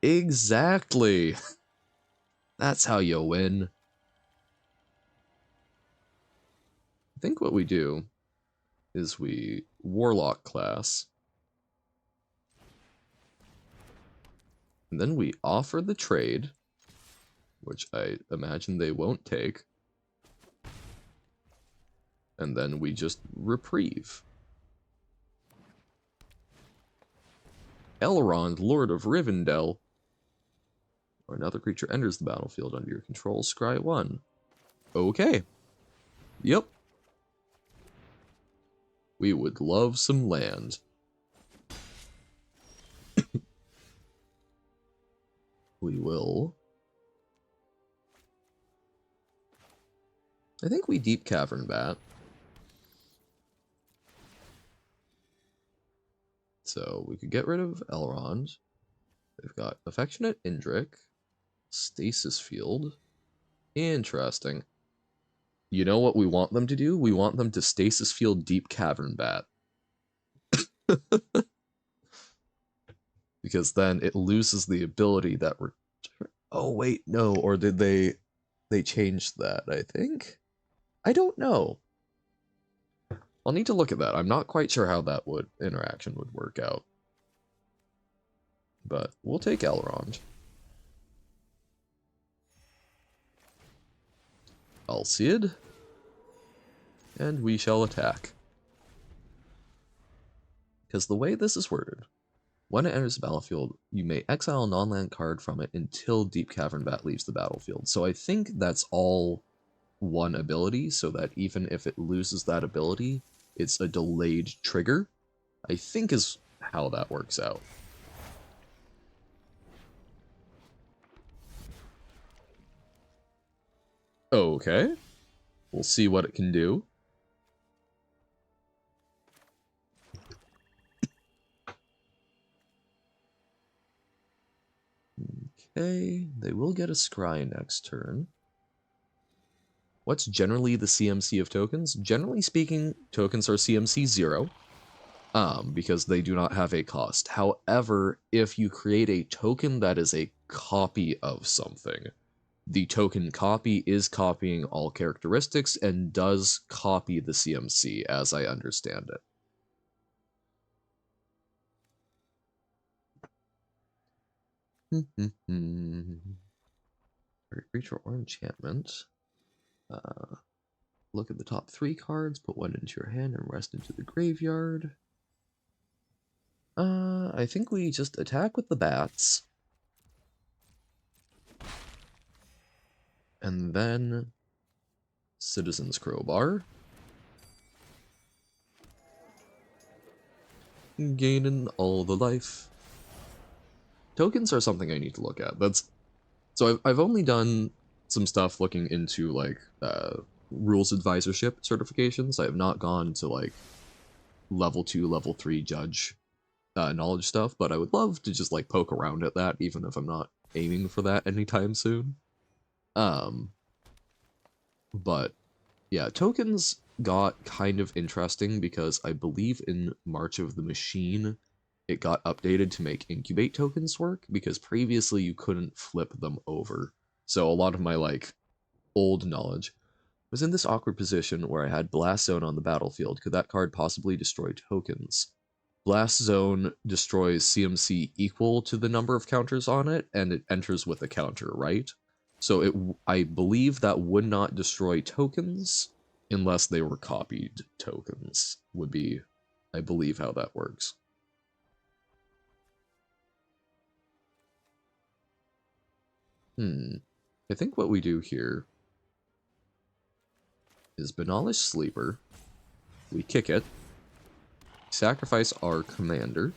Exactly! That's how you win. I think what we do is we Warlock class. And then we offer the trade, which I imagine they won't take. And then we just reprieve. Elrond, Lord of Rivendell. Or another creature enters the battlefield under your control, scry 1. Okay. Yep. We would love some land. We will. I think we Deep Cavern Bat. So we could get rid of Elrond. They've got Affectionate Indrik. Stasis Field. Interesting. You know what we want them to do? We want them to Stasis Field Deep Cavern Bat. Because then it loses the ability that we're... Oh, wait, no. Or did they changed that, I think? I don't know. I'll need to look at that. I'm not quite sure how that interaction would work out. But we'll take Elrond. Alcid. And we shall attack. Because the way this is worded, when it enters the battlefield, you may exile a non-land card from it until Deep Cavern Bat leaves the battlefield. So I think that's all one ability, so that even if it loses that ability, it's a delayed trigger, I think is how that works out. Okay. We'll see what it can do. Okay, they will get a scry next turn. What's generally the CMC of tokens? Generally speaking, tokens are CMC 0, because they do not have a cost. However, if you create a token that is a copy of something, the token copy is copying all characteristics and does copy the CMC, as I understand it. Creature or enchantment. Look at the top 3 cards, put one into your hand, and rest into the graveyard. I think we just attack with the bats. And then Citizen's Crowbar. Gaining all the life. Tokens are something I need to look at. So I've only done some stuff looking into like rules advisorship certifications. I have not gone to like level 2, level 3 judge knowledge stuff, but I would love to just like poke around at that, even if I'm not aiming for that anytime soon. But Yeah, tokens got kind of interesting because I believe in March of the Machine, it got updated to make incubate tokens work, because previously you couldn't flip them over. So a lot of my, like, old knowledge was in this awkward position where I had Blast Zone on the battlefield. Could that card possibly destroy tokens? Blast Zone destroys CMC equal to the number of counters on it, and it enters with a counter, right? So I believe that would not destroy tokens unless they were copied tokens, would be, I believe, how that works. I think what we do here is Banalish Sleeper. We kick it. Sacrifice our commander,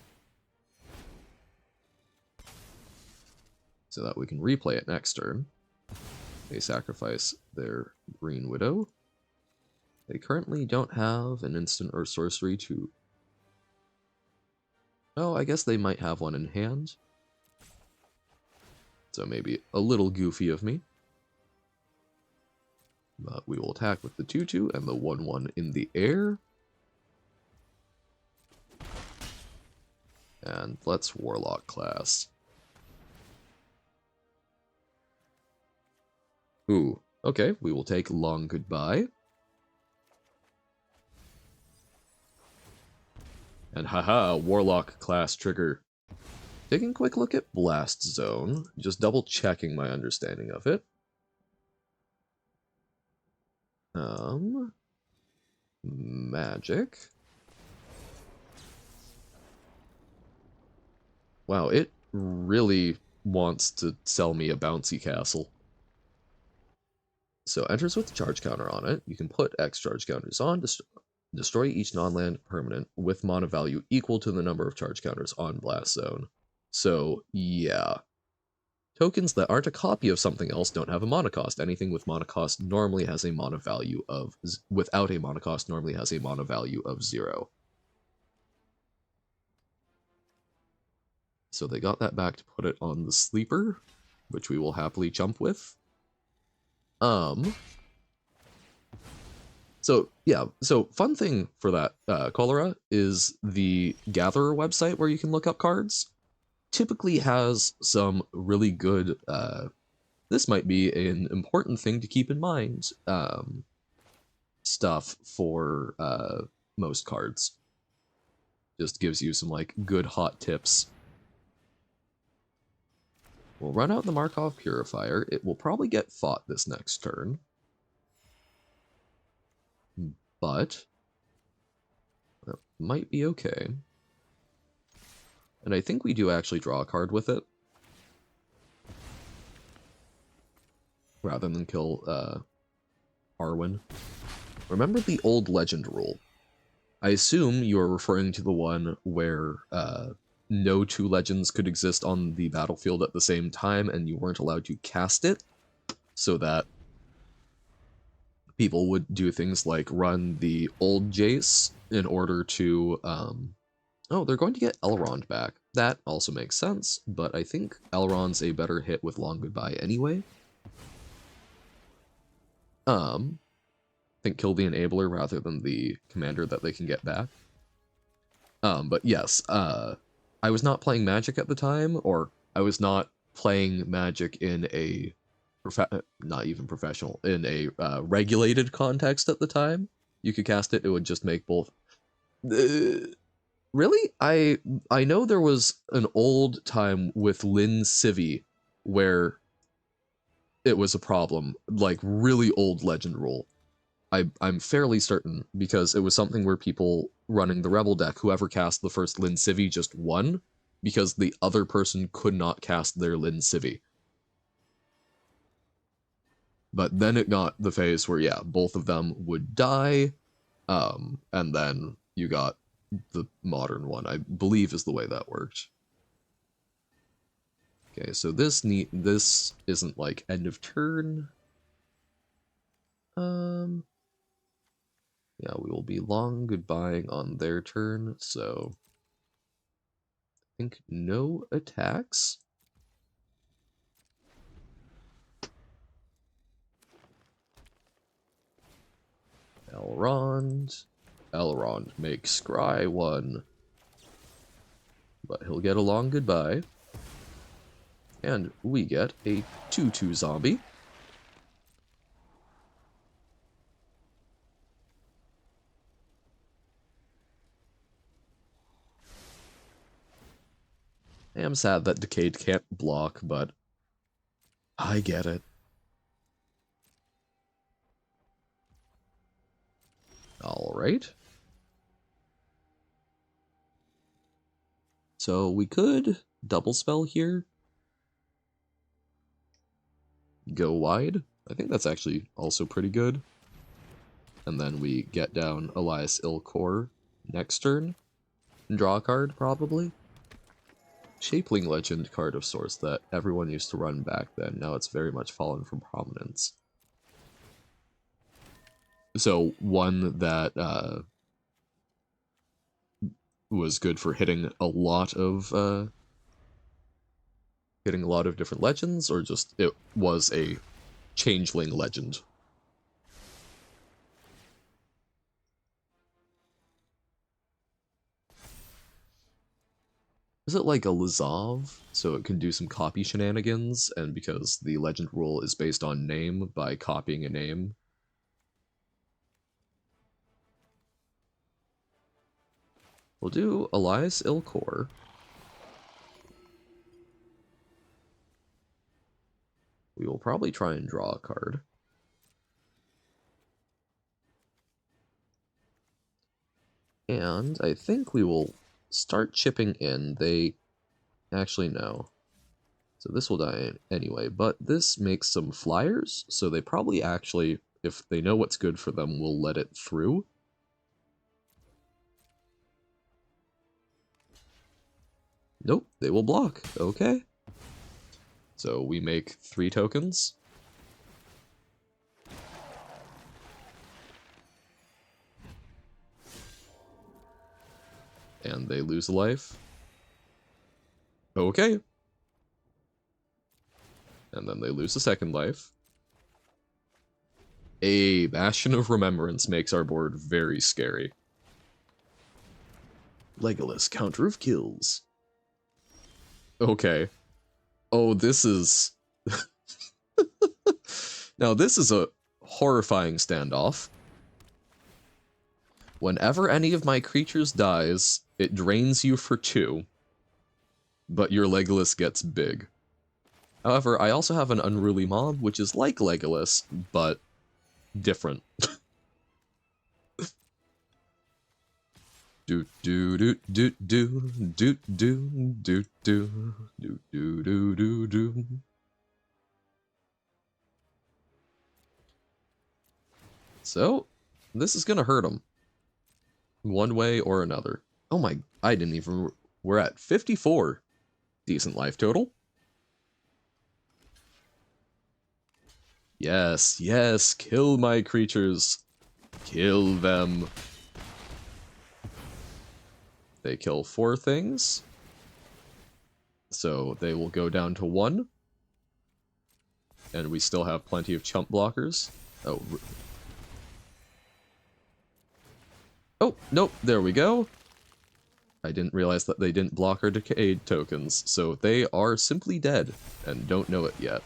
so that we can replay it next turn. They sacrifice their Green Widow. They currently don't have an instant or sorcery to... Oh, I guess they might have one in hand. So maybe a little goofy of me. But we will attack with the 2/2 and the 1/1 in the air. And let's Warlock class. Ooh, okay, we will take Long Goodbye. And haha, Warlock class trigger. Taking a quick look at Blast Zone, just double checking my understanding of it. Magic. Wow, it really wants to sell me a bouncy castle. So enters with charge counter on it. You can put X charge counters on, destroy each non-land permanent with mana value equal to the number of charge counters on Blast Zone. So yeah. Tokens that aren't a copy of something else don't have a mana cost. Anything with mana cost normally has a mana value of... Without a mana cost normally has a mana value of 0. So they got that back to put it on the Sleeper, which we will happily jump with. So, yeah, so fun thing for that Cholera is the Gatherer website where you can look up cards typically has some really good, this might be an important thing to keep in mind, stuff for most cards. Just gives you some, like, good hot tips. We'll run out the Markov Purifier. It will probably get fought this next turn. But that might be okay. And I think we do actually draw a card with it, rather than kill Arwen. Remember the old legend rule. I assume you are referring to the one where no two legends could exist on the battlefield at the same time, and you weren't allowed to cast it, so that people would do things like run the old Jace in order to... Oh, they're going to get Elrond back. That also makes sense, but I think Elrond's a better hit with Long Goodbye anyway. I think kill the Enabler rather than the commander that they can get back. But yes, I was not playing Magic at the time, or I was not playing Magic in a... not even professional, in a regulated context at the time. You could cast it, it would just make both... Really? I know there was an old time with Lin Civi where it was a problem, like really old legend rule. I'm fairly certain, because it was something where people running the Rebel deck, whoever cast the first Lin Civi just won, because the other person could not cast their Lin Civi. But then it got the phase where, yeah, both of them would die, and then you got the modern one, I believe is the way that worked. Okay, so this isn't like end of turn. Yeah, we will be Long Goodbying on their turn, so I think no attacks. Elrond. Elrond makes scry 1. But he'll get a long goodbye. And we get a 2/2 zombie. I am sad that Decayed can't block, but I get it. Alright. So we could double spell here. Go wide. I think that's actually also pretty good. And then we get down Elias Ilkor next turn. And draw a card, probably. Shapeling Legend card of sorts that everyone used to run back then. Now it's very much fallen from prominence. So one that was good for hitting a lot of different legends, or just it was a changeling legend. Is it like a Lizov, so it can do some copy shenanigans, and because the legend rule is based on name, by copying a name. We'll do Elias Ilkor. We will probably try and draw a card. And I think we will start chipping in. They actually no. So this will die anyway, but this makes some flyers, so they probably actually, if they know what's good for them, will let it through. Nope, they will block. Okay. So we make 3 tokens. And they lose a life. Okay. And then they lose a second life. A Bastion of Remembrance makes our board very scary. Legolas, counter of kills. Okay. Oh, this is... Now, this is a horrifying standoff. Whenever any of my creatures dies, it drains you for 2, but your Legolas gets big. However, I also have an Unruly Mob, which is like Legolas, but different. Do do do do do do do do do do do do do do. So, this is gonna hurt him. One way or another. Oh my, I didn't even... We're at 54. Decent life total. Yes, yes, kill my creatures. Kill them. They kill 4 things. So they will go down to 1. And we still have plenty of chump blockers. Oh. Oh, nope, there we go. I didn't realize that they didn't block our decayed tokens, so they are simply dead, and don't know it yet.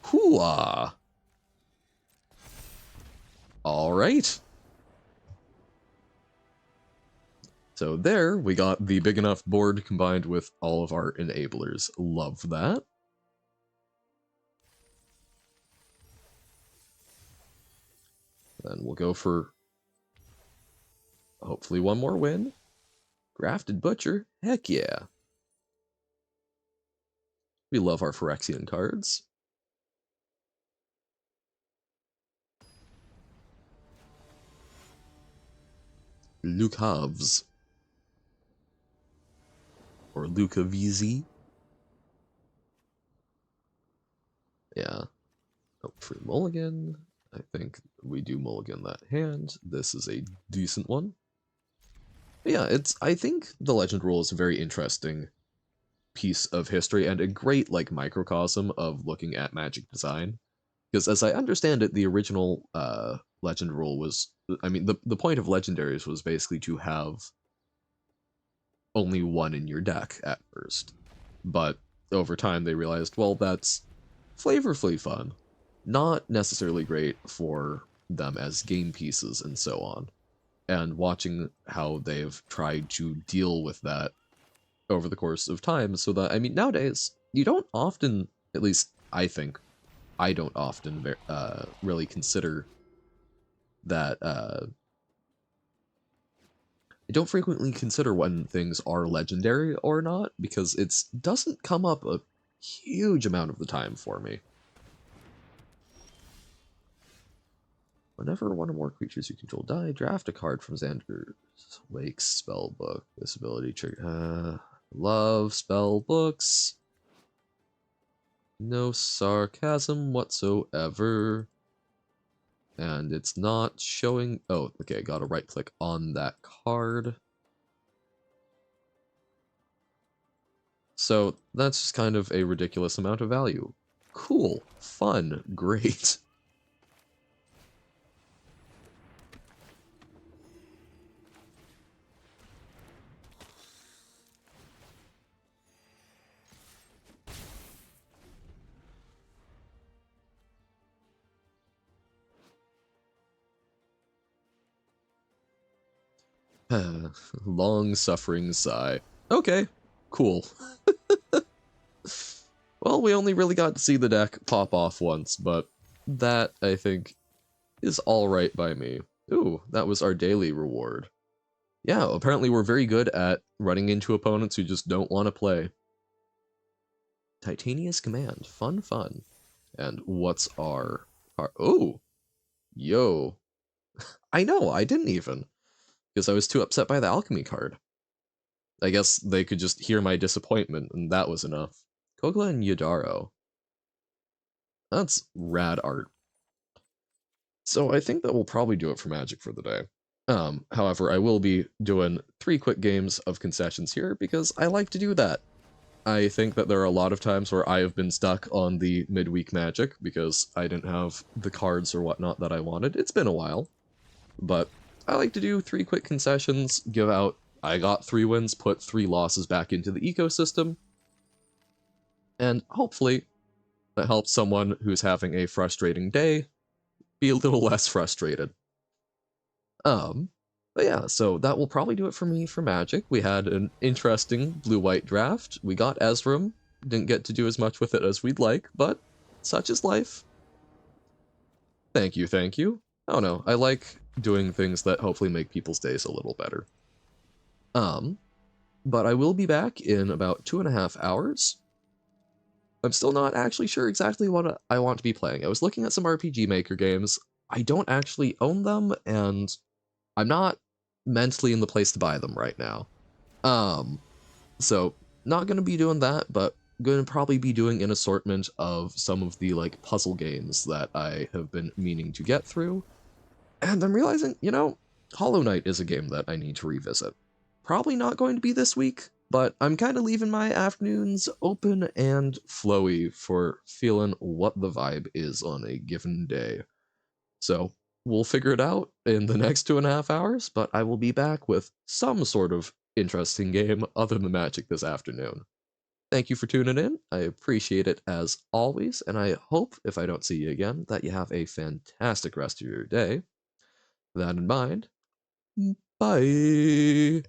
Hooah! Alright. So there, we got the big enough board combined with all of our enablers. Love that. Then we'll go for hopefully one more win. Grafted Butcher, heck yeah. We love our Phyrexian cards. Lukavs. Or Lukavizi. Yeah. Oh, free mulligan. I think we do mulligan that hand. This is a decent one. But yeah, I think the legend rule is a very interesting piece of history and a great like microcosm of looking at Magic design. Because as I understand it, the original legend rule was, I mean, the point of legendaries was basically to have only one in your deck at first. But over time they realized, well, that's flavorfully fun, not necessarily great for them as game pieces and so on. And watching how they've tried to deal with that over the course of time, so that, I mean, nowadays, you don't often, at least I think, I don't often really consider that, I don't frequently consider when things are legendary or not, because it doesn't come up a huge amount of the time for me. Whenever one or more creatures you control die, draft a card from Xander's Lake's spellbook. This ability trigger. Love spell books. No sarcasm whatsoever. And it's not showing. Oh, okay, gotta right click on that card. So that's just kind of a ridiculous amount of value. Cool, fun, great. Long-suffering sigh. Okay, cool. Well, we only really got to see the deck pop off once, but that, I think, is alright by me. Ooh, that was our daily reward. Yeah, apparently we're very good at running into opponents who just don't want to play. Titania's Command. Fun, fun. And what's our... Oh! Yo. I know, I didn't even. Because I was too upset by the alchemy card. I guess they could just hear my disappointment, and that was enough. Kogla and Yadaro. That's rad art. So I think that will probably do it for Magic for the day. However, I will be doing 3 quick games of concessions here, because I like to do that. I think that there are a lot of times where I have been stuck on the midweek Magic, because I didn't have the cards or whatnot that I wanted. It's been a while. But I like to do 3 quick concessions, give out, I got 3 wins, put 3 losses back into the ecosystem, and hopefully that helps someone who's having a frustrating day be a little less frustrated. But yeah, so that will probably do it for me for Magic. We had an interesting blue-white draft. We got Ezrim. Didn't get to do as much with it as we'd like, but such is life. Thank you, thank you. I don't know, I like doing things that hopefully make people's days a little better. But I will be back in about 2.5 hours. I'm still not actually sure exactly what I want to be playing. I was looking at some RPG Maker games. I don't actually own them, and I'm not mentally in the place to buy them right now. So not gonna be doing that, but gonna probably be doing an assortment of some of the like puzzle games that I have been meaning to get through. And I'm realizing, you know, Hollow Knight is a game that I need to revisit. Probably not going to be this week, but I'm kind of leaving my afternoons open and flowy for feeling what the vibe is on a given day. So we'll figure it out in the next 2.5 hours, but I will be back with some sort of interesting game other than Magic this afternoon. Thank you for tuning in. I appreciate it as always, and I hope, if I don't see you again, that you have a fantastic rest of your day. With that in mind, bye!